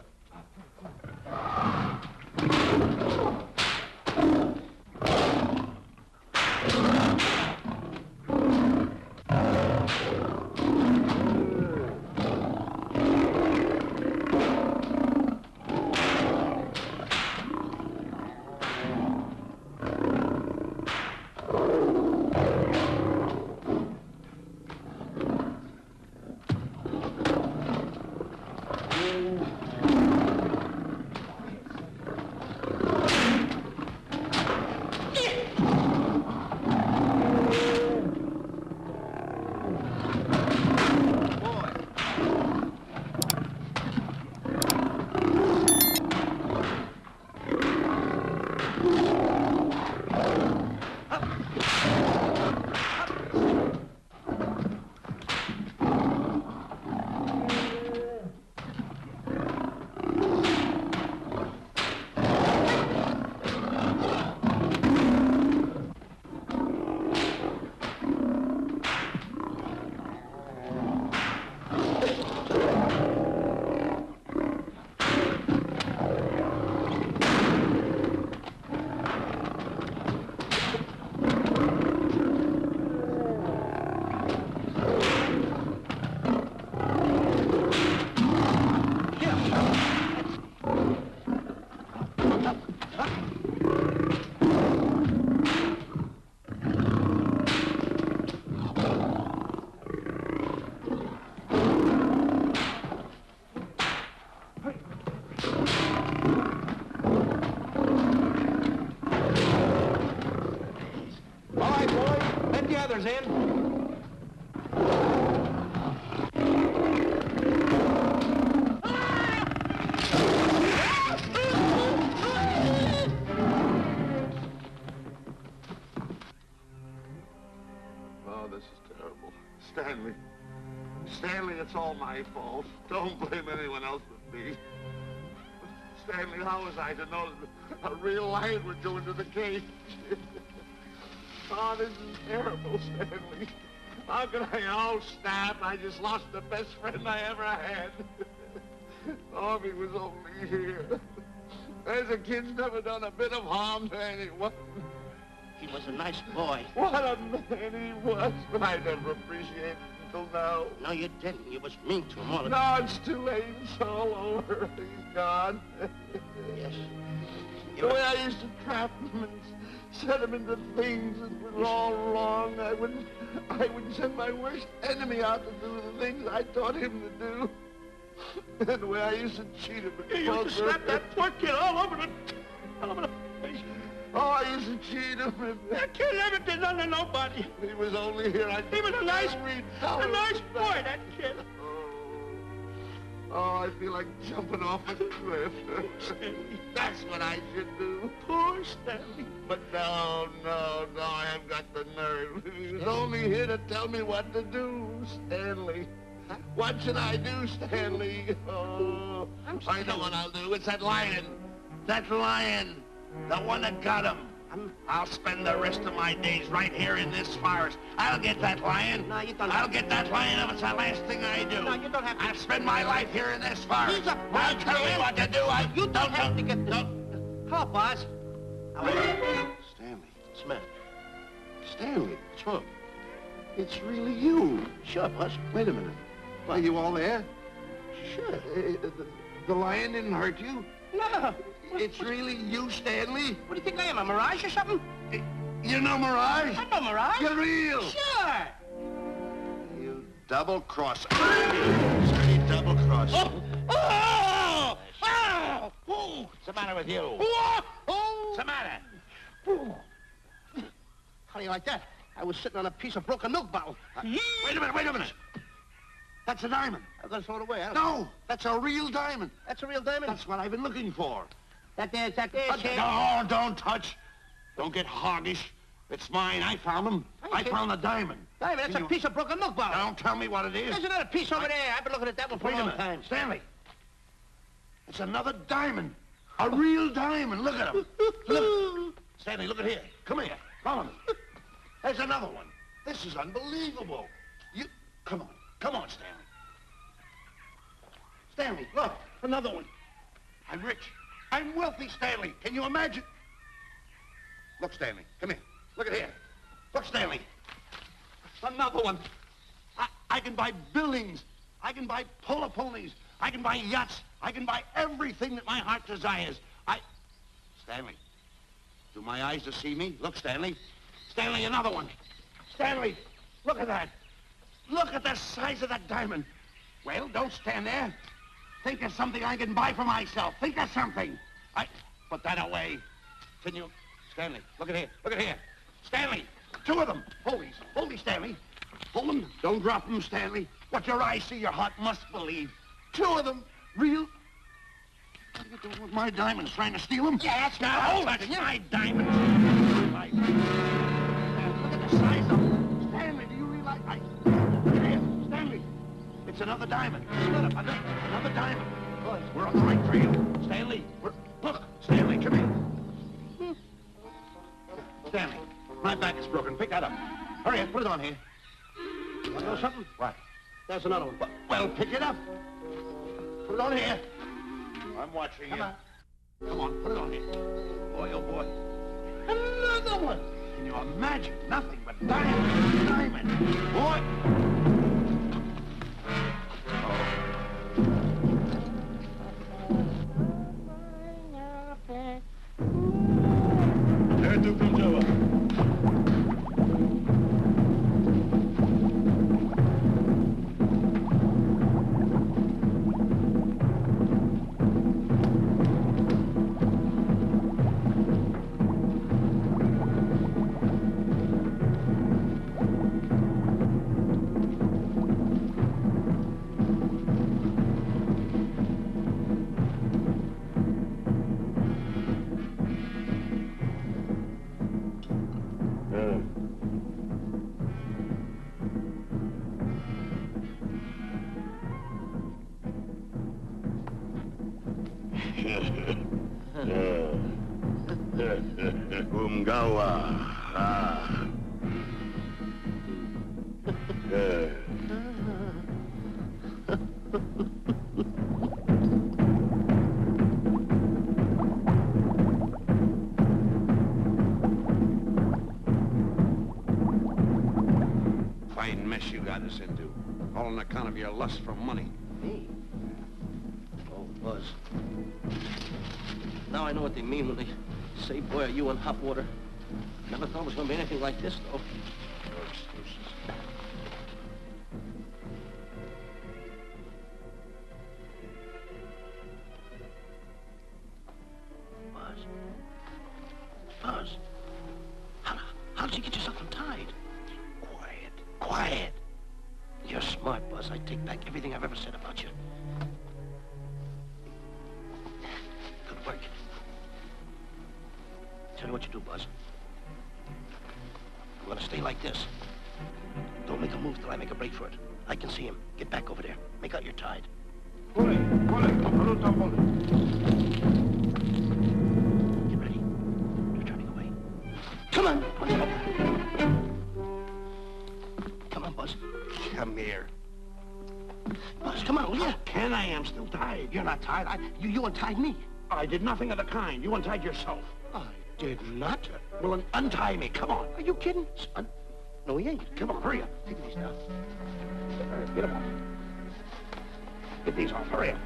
S4: Stanley, it's all my fault. Don't blame anyone else but me. Stanley, how was I to know that a real lion would go into the cage? Oh, this is terrible, Stanley. How could I? Oh, snap. I just lost the best friend I ever had. Oh, if he was only here. There's a kid's never done a bit of harm to anyone.
S7: He was a nice boy.
S4: What a man he was, but I never appreciated it until now.
S7: No, you didn't. You was mean to him all the
S4: No,
S7: time.
S4: it's too late. It's all over. He's gone.
S7: Yes.
S4: The way I used to trap him and set him into things that was all wrong. I would send my worst enemy out to do the things I taught him to do. And the way I used to cheat him.
S7: You used to slap that poor kid all over the face.
S4: Oh, I used to cheat him.
S7: That kid never did nothing to nobody.
S4: He was only here.
S7: He was a nice boy, that kid.
S4: Oh, I feel like jumping off a cliff. That's what I should do.
S7: Poor Stanley.
S4: But no, I haven't got the nerve. He was only here to tell me what to do, Stanley. What should I do, Stanley? Oh, I know what I'll do. It's that lion. That lion. The one that got him. I'll spend the rest of my days right here in this forest. I'll get that lion.
S7: No, you don't
S4: I'll get that lion if it's the last thing I do.
S7: No, you don't have to.
S4: I'll spend my life here in this forest.
S7: He's a
S4: I'll
S7: bad
S4: tell
S7: man.
S4: you what to do.
S7: You don't have to get the... Hello, boss. How are you?
S4: Stanley.
S7: What's the matter?
S4: Stanley.
S7: What's wrong?
S4: It's really you.
S7: Sure, boss.
S4: Wait a minute. Are you all there?
S7: Sure.
S4: The lion didn't hurt you?
S7: No.
S4: It's really you, Stanley?
S7: What do you think I am, a mirage or something?
S4: You're no mirage?
S7: I'm no mirage.
S4: You're real.
S7: Sure.
S4: You double-crosser. Dirty double-crosser.
S7: Oh! Oh! Oh!
S5: What's the matter with you?
S7: What's
S5: the matter?
S7: How do you like that? I was sitting on a piece of broken milk bottle.
S4: Wait a minute. That's a diamond.
S7: I'm gonna throw it away.
S4: No, that's a real diamond.
S7: That's a real diamond?
S4: That's what I've been looking for.
S7: That there, Shemp.
S4: No, don't touch. Don't get hoggish. It's mine. I found them. I found the diamond.
S7: Diamond, that's a piece of broken milk bottle.
S4: Don't tell me what it is.
S7: There's another piece over there. I've been looking at that one for
S4: Wait
S7: a
S4: a
S7: long
S4: minute.
S7: time.
S4: Stanley. It's another diamond. A real diamond. Look at him. Look. Stanley, look at here. Come here. Follow me. There's another one. This is unbelievable. Come on, Stanley. Stanley, look. Another one. I'm rich. I'm wealthy, Stanley. Can you imagine? Look, Stanley. Come here. Look at here. Look, Stanley. Another one. I can buy buildings. I can buy polo ponies. I can buy yachts. I can buy everything that my heart desires. Stanley, do my eyes deceive me? Look, Stanley. Stanley, another one. Stanley, look at that. Look at the size of that diamond. Well, don't stand there. Think of something I can buy for myself. Think of something. Put that away. Can you... Stanley, look at here. Look at here. Stanley, two of them. Hold these, Stanley. Hold them. Don't drop them, Stanley. What your eyes see, your heart must believe. Two of them. Real... What are you doing with my diamonds? Trying to steal them?
S7: Yeah, that's
S4: Now,
S7: not...
S4: hold it. My diamonds. Look at the size of them. Stanley, do you realize... Here, Stanley. It's another diamond. Another diamond. We're on the right trail. Stanley, look, Stanley, come here. Stanley, my back is broken. Pick that up. Hurry up, put it on here.
S7: You know something?
S4: What?
S7: There's another one.
S4: Well, pick it up. Put it on here. I'm watching you. Come on, put it on here. Boy, oh boy. Another one. Can you imagine? Nothing but diamond. Boy.
S1: Itu Kunjawa.
S4: Umgawa. Ah.
S9: Fine mess you got us into. All on account of your lust for money.
S7: Me? Oh, Buzz. Now I know what they mean when they say, boy, are you in hot water. Never thought it was going to be anything like this, though.
S9: No excuses.
S7: Buzz. How did you get yourself untied? Quiet. You're smart, Buzz. I take back everything I've ever said about you. Good work. Tell me what you do, Buzz. I'm gonna stay like this. Don't make a move till I make a break for it. I can see him. Get back over there. Make out you're tied. Get ready. You're turning away. Come on. Come on, Buzz.
S9: Come here.
S7: Buzz, come on, will you?
S9: Can I? I'm still tied.
S7: You're not tied. You untied me.
S9: I did nothing of the kind. You untied yourself.
S7: I did not.
S9: Well, then untie me. Come on.
S7: Are you kidding? No, he ain't.
S9: Come on, hurry up.
S7: Take these now.
S9: Get them off. Get these off. Hurry up.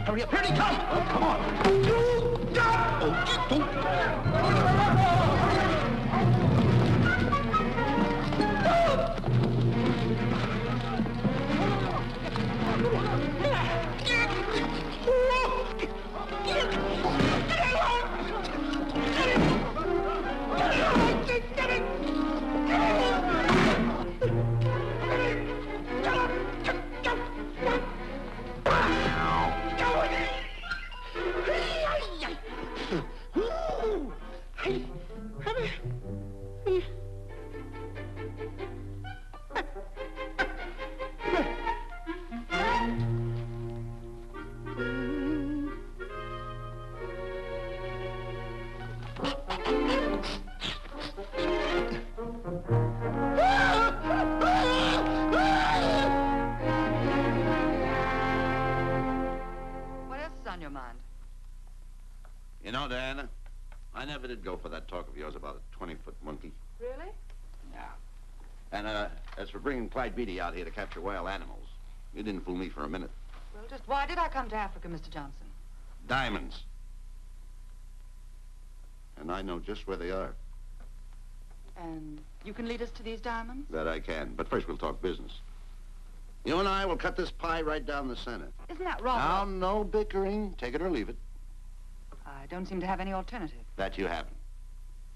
S7: Hurry up. Here they come.
S9: Oh, come on.
S8: You know, Diana, I never did go for that talk of yours about a 20-foot monkey.
S2: Really?
S8: Yeah. And, as for bringing Clyde Beatty out here to capture wild animals, you didn't fool me for a minute.
S2: Well, just why did I come to Africa, Mr. Johnson?
S8: Diamonds. And I know just where they are.
S2: And you can lead us to these diamonds?
S8: That I can. But first we'll talk business. You and I will cut this pie right down the center.
S2: Isn't that wrong?
S8: Now, no bickering. Take it or leave it.
S2: I don't seem to have any alternative.
S8: That you haven't.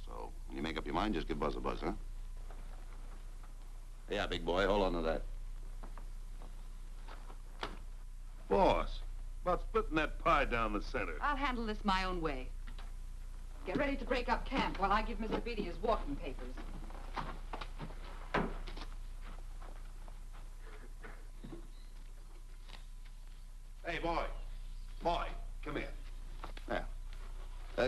S8: So, when you make up your mind, just give Buzz a buzz, huh? Yeah, big boy, hold on to that.
S1: Boss, about splitting that pie down the center.
S2: I'll handle this my own way. Get ready to break up camp while I give Mr. Beatty his walking papers.
S8: Hey, boy. Boy, come here. Now,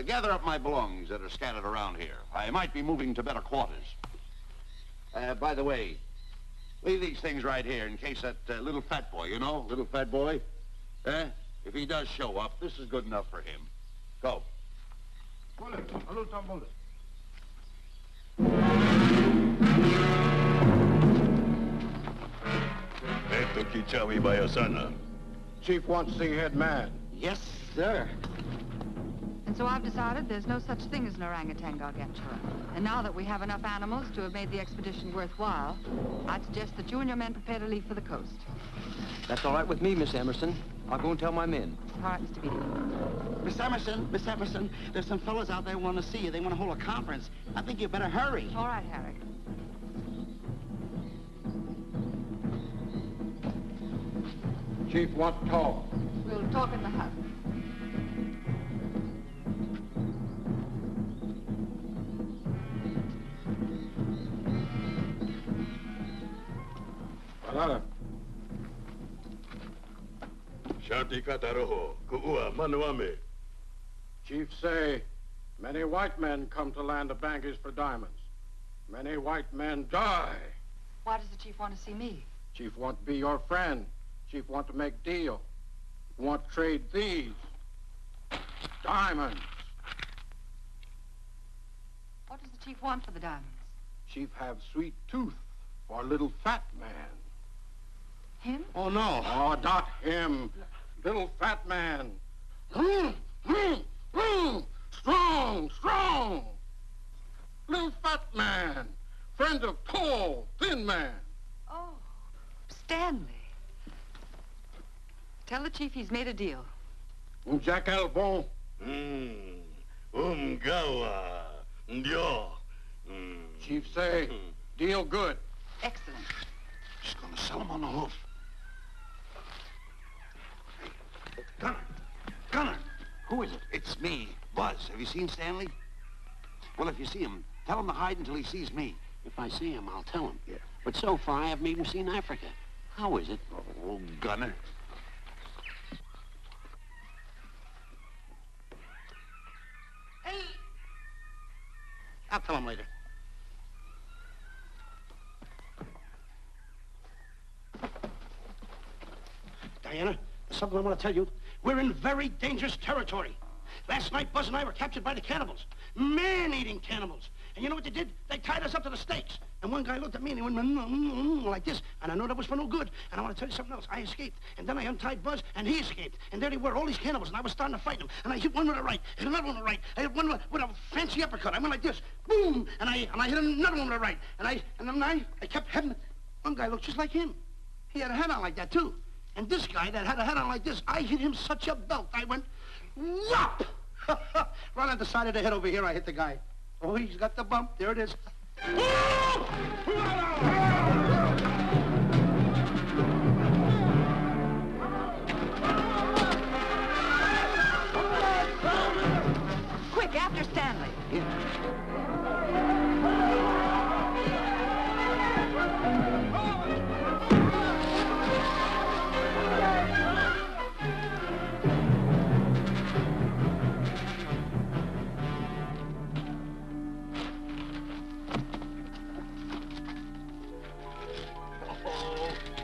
S8: gather up my belongings that are scattered around here. I might be moving to better quarters. By the way, leave these things right here in case that little fat boy, you know, little fat boy, if he does show up, this is good enough for him. Go.
S1: Eto Kichawi Bayasana.
S3: Chief wants to see head man.
S7: Yes,
S5: sir.
S2: And so I've decided there's no such thing as an orangutan gargantua. And now that we have enough animals to have made the expedition worthwhile, I'd suggest that you and your men prepare to leave for the coast.
S6: That's all right with me, Miss Emerson. I'll go and tell my men.
S2: All right, Mr. Beatty.
S5: Miss Emerson, there's some fellas out there want to see you. They want to hold a conference. I think you better hurry.
S2: All right, Harry.
S10: Chief wants to talk.
S2: We'll talk in the hut.
S10: Chief say, many white men come to land of Bangers for diamonds. Many white men die.
S2: Why does the chief want to see me?
S10: Chief want to be your friend. Chief want to make deal. Want to trade these. Diamonds.
S2: What does the chief want for the diamonds?
S10: Chief have sweet tooth for little fat man.
S2: Him?
S10: Oh, no. Oh, not him. Little fat man. Strong, strong. Little fat man. Friend of tall, thin man.
S2: Oh, Stanley. Tell the chief he's made a deal.
S10: Jack Albon.
S1: Gawa. Ndio.
S10: Chief say, deal good.
S2: Excellent.
S8: She's gonna sell him on the hoof. Gunner! Gunner! Who is it? It's me, Buzz. Have you seen Stanley? Well, if you see him, tell him to hide until he sees me.
S5: If I see him, I'll tell him.
S8: Yeah.
S5: But so far, I haven't even seen Africa. How is it?
S8: Oh, Gunner.
S7: Hey! I'll tell him later. Diana, there's something I want to tell you. We're in very dangerous territory. Last night, Buzz and I were captured by the cannibals. Man-eating cannibals. And you know what they did? They tied us up to the stakes. And one guy looked at me and he went like this. And I know that was for no good. And I want to tell you something else. I escaped. And then I untied Buzz and he escaped. And there they were, all these cannibals. And I was starting to fight them. And I hit one with the right, hit another one with the right. I hit one with a fancy uppercut. I went like this. Boom! And I hit another one with the right. And then I kept hitting. One guy looked just like him. He had a hat on like that, too. And this guy that had a hat on like this, I hit him such a belt. I went, whop! Right on the side of the head over here, I hit the guy. Oh, he's got the bump. There it is.
S2: Quick, after Stanley.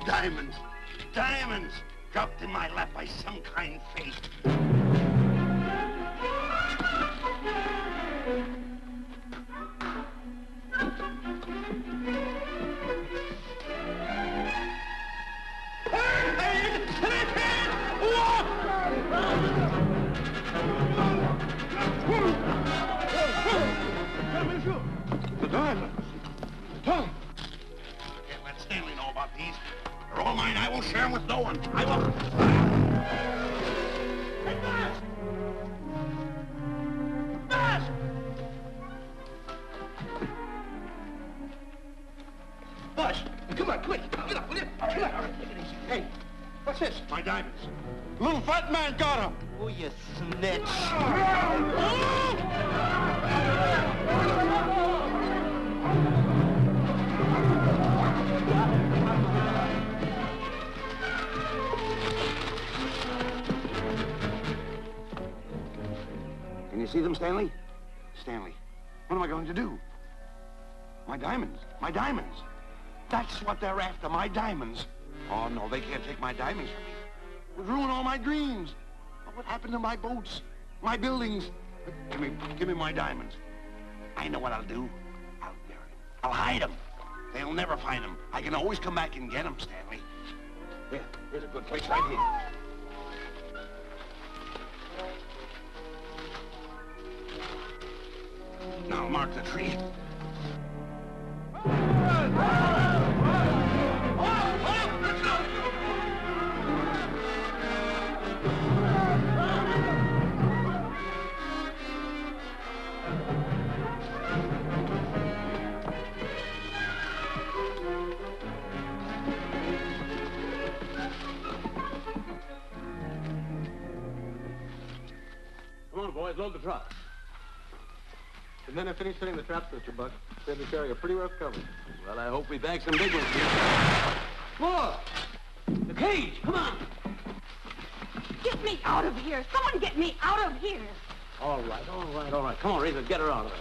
S8: Diamonds. Diamonds. Dropped in my lap by some kind fate.
S10: The diamonds. Tom.
S8: Can't let Stanley know about these. They're all mine. I won't share them with no one. I won't.
S7: Hey, Buzz! Buzz! Buzz, come on, quick. Get up, will you? Come on. Hey, what's this?
S8: My diamonds.
S10: Little fat man got him.
S5: Oh, you snitch.
S8: Can you see them, Stanley? Stanley, what am I going to do? My diamonds. My diamonds. That's what they're after, my diamonds. Oh, no, they can't take my diamonds from me. It would ruin all my dreams. What happened to my boats? My buildings? Give me my diamonds. I know what I'll do. I'll bury them. I'll hide them. They'll never find them. I can always come back and get them, Stanley. Here's a good place right here.
S4: I'll mark the tree.
S10: Come on, boys, load the truck. The men have finished setting the traps, Mr. Buck. Said the carrier pretty rough covered.
S6: Well, I hope we bag some big ones here. Whoa! The cage! Come on!
S11: Get me out of here! Someone get me out of here!
S6: All right. Come on, Razor, get her out of there.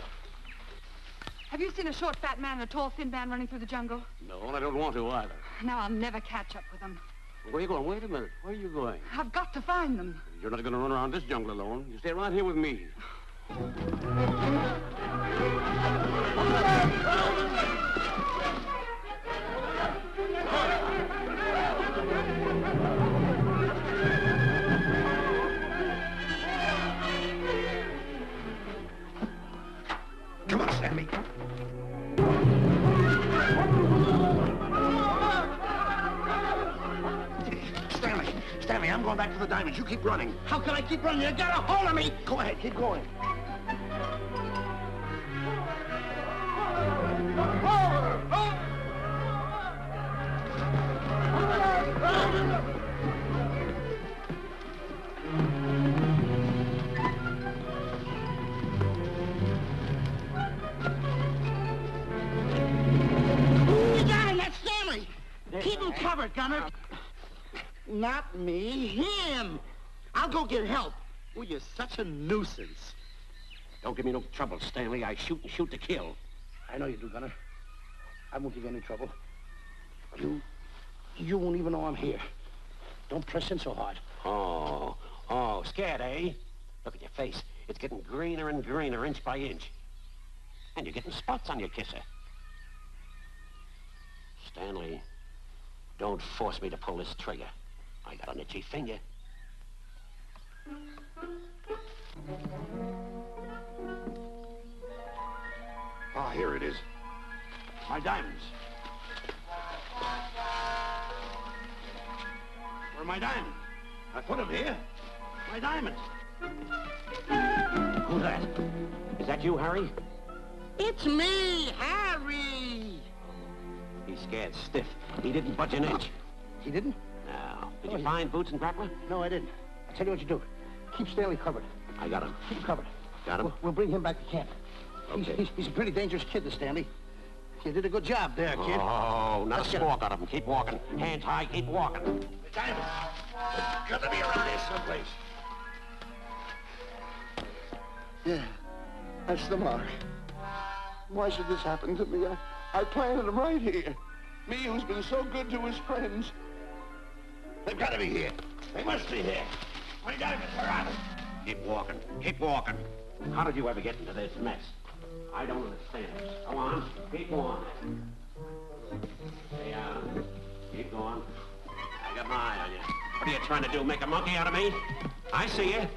S2: Have you seen a short, fat man and a tall, thin man running through the jungle?
S6: No, and I don't want to either.
S2: Now I'll never catch up with them.
S6: Where are you going? Wait a minute. Where are you going?
S2: I've got to find them.
S6: You're not going to run around this jungle alone. You stay right here with me.
S4: Come on, Stanley. Stanley, I'm going back to the diamonds. You keep running.
S7: How can I keep running? You got a hold of me!
S4: Go ahead, keep going.
S7: You got him! That's Stanley! Keep him covered, Gunner. Not me, him. I'll go get help.
S5: Well, you're such a nuisance.
S3: Don't give me no trouble, Stanley. I shoot and shoot to kill.
S7: I know you do, Gunner. I won't give you any trouble. You won't even know I'm here. Don't press in so hard.
S3: Oh, scared, eh? Look at your face. It's getting greener and greener, inch by inch. And you're getting spots on your kisser. Stanley, don't force me to pull this trigger. I got an itchy finger.
S4: Ah, here it is. My diamonds. Where are my diamonds? I put them here. My diamonds.
S3: Who's that? Is that you, Harry?
S7: It's me, Harry.
S3: He's scared stiff. He didn't budge an inch.
S7: He didn't?
S3: No. Did you find Boots and Grappler?
S7: No, I didn't. I'll tell you what you do. Keep Stanley covered.
S3: I got him.
S7: Keep him covered.
S3: Got him?
S7: We'll bring him back to camp.
S3: Okay.
S7: He's a pretty dangerous kid, this Stanley. You did a good job there, kid.
S3: Oh, not
S7: Let's
S3: a
S7: get
S3: squawk out of him. Keep walking. Hands high, keep walking.
S4: The diamonds. They've got to be around here someplace. Yeah, that's the mark. Why should this happen to me? I planted them right here. Me, who's been so good to his friends. They've got to be here. They must be here. My diamonds are out.
S3: Keep walking. Keep walking. How did you ever get into this mess? I don't understand this. Go on. Keep going. Stay on. Keep going. I got my eye on you. What are you trying to do? Make a monkey out of me? I see you.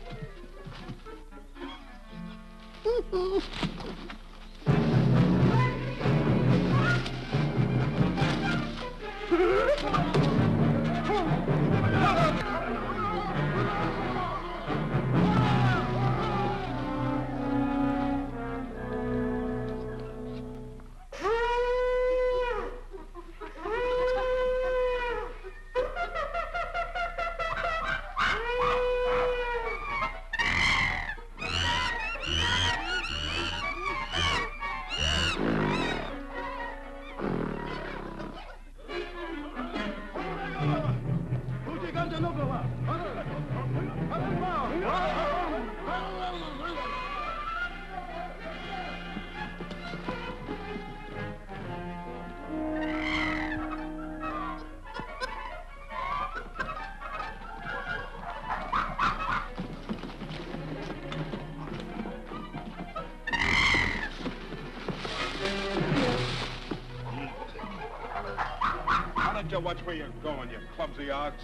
S10: Watch where you're going, you clumsy ox.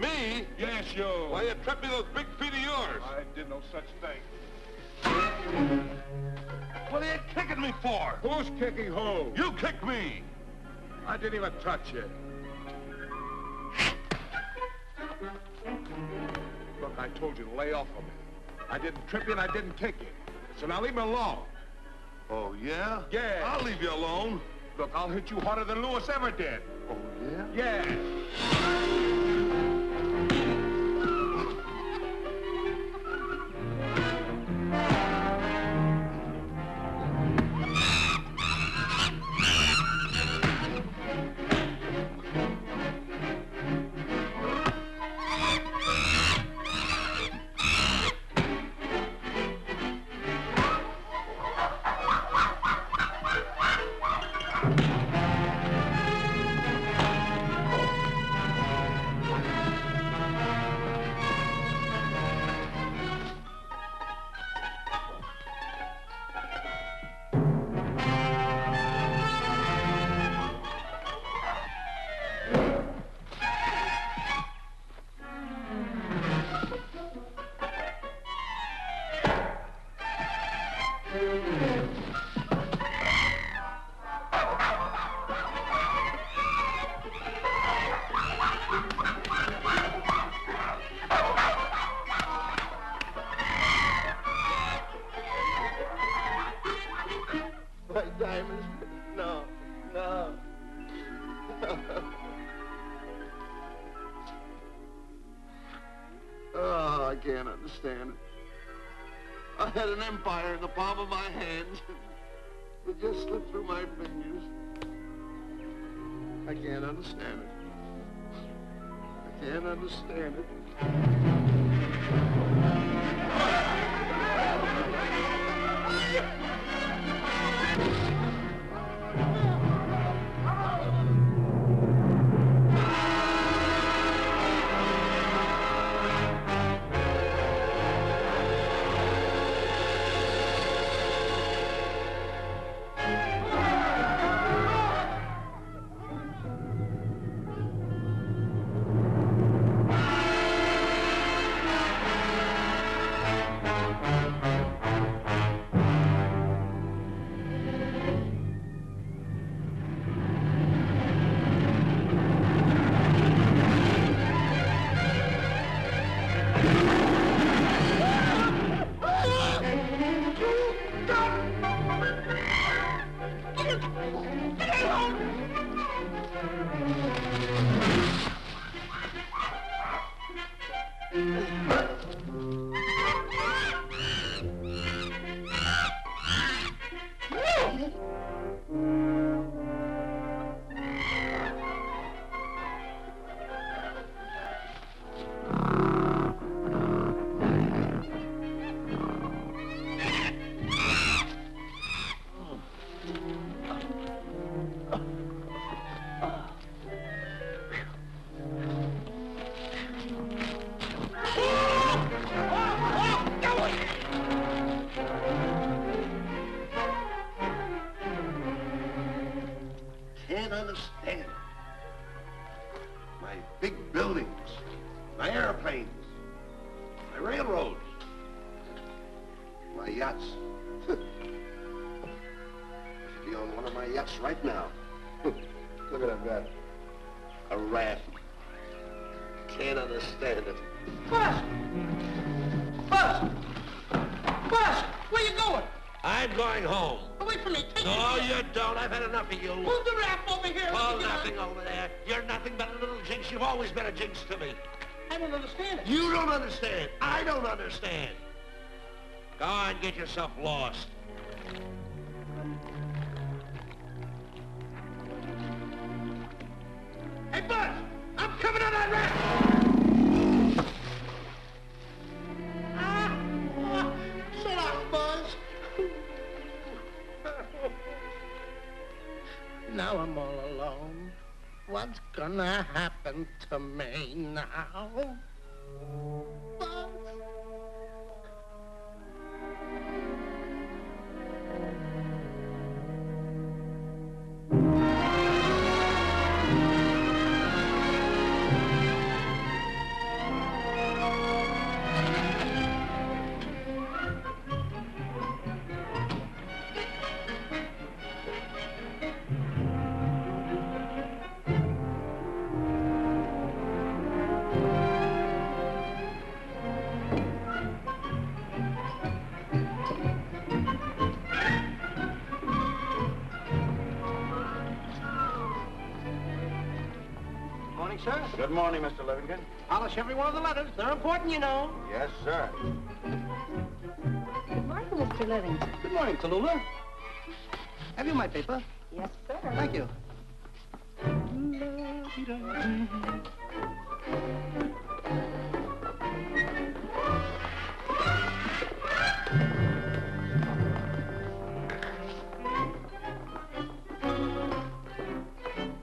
S9: Me?
S10: Yes, you.
S9: Why, you tripped me those big feet of yours.
S10: I did no such thing.
S9: What are you kicking me for?
S10: Who's kicking who?
S9: You kicked me.
S10: I didn't even touch you. Look, I told you to lay off of me. I didn't trip you and I didn't kick you. So now leave me alone.
S9: Oh, yeah?
S10: Yeah.
S9: I'll leave you alone.
S10: Look, I'll hit you harder than Lewis ever did.
S9: Oh, yeah?
S10: Yeah.
S7: My diamonds? No, no. Oh, I can't understand it. I had an empire in the palm of my hands. It just slipped through my fingers. I can't understand it. I can't understand it. Can't understand it. My big buildings, my airplanes, my railroads, my yachts. I should be on one of my yachts right now. Look at that rat. A rat. Can't understand it. Bus! Bus! Bus! Where you going?
S9: I'm going home.
S7: Wait for me. Take
S9: No,
S7: me.
S9: you don't. I've had enough of you.
S7: Move the raft over here.
S9: Oh, nothing over there. You're nothing but a little jinx. You've always been a jinx to me.
S7: I don't understand it.
S9: You don't understand. I don't understand. Go on, get yourself lost.
S7: Hey, Buzz! I'm coming on that raft! Shut up, Buzz. Now I'm all alone. What's gonna happen to me now? Buzz? sir.
S9: Good morning, Mr. Livington.
S7: Polish every one of the letters. They're important, you know.
S9: Yes, sir.
S11: Good morning, Mr. Livington.
S7: Good morning, Tallulah. Have you my paper?
S11: Yes, sir.
S7: Thank you.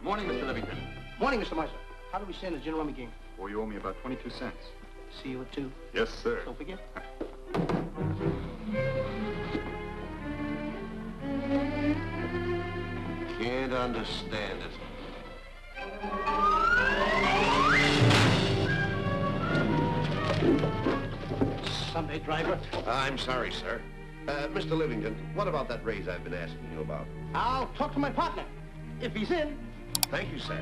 S6: Morning, Mr. Livington.
S7: Morning, Mr. Marshall. How do we stand the gin rummy game?
S12: Oh, you owe me about 22 cents.
S7: See you at 2.
S12: Yes, sir.
S7: Don't forget.
S8: Can't understand it.
S7: Sunday driver.
S4: I'm sorry, sir. Mr. Livington, what about that raise I've been asking you about?
S7: I'll talk to my partner. If he's in.
S4: Thank you, sir.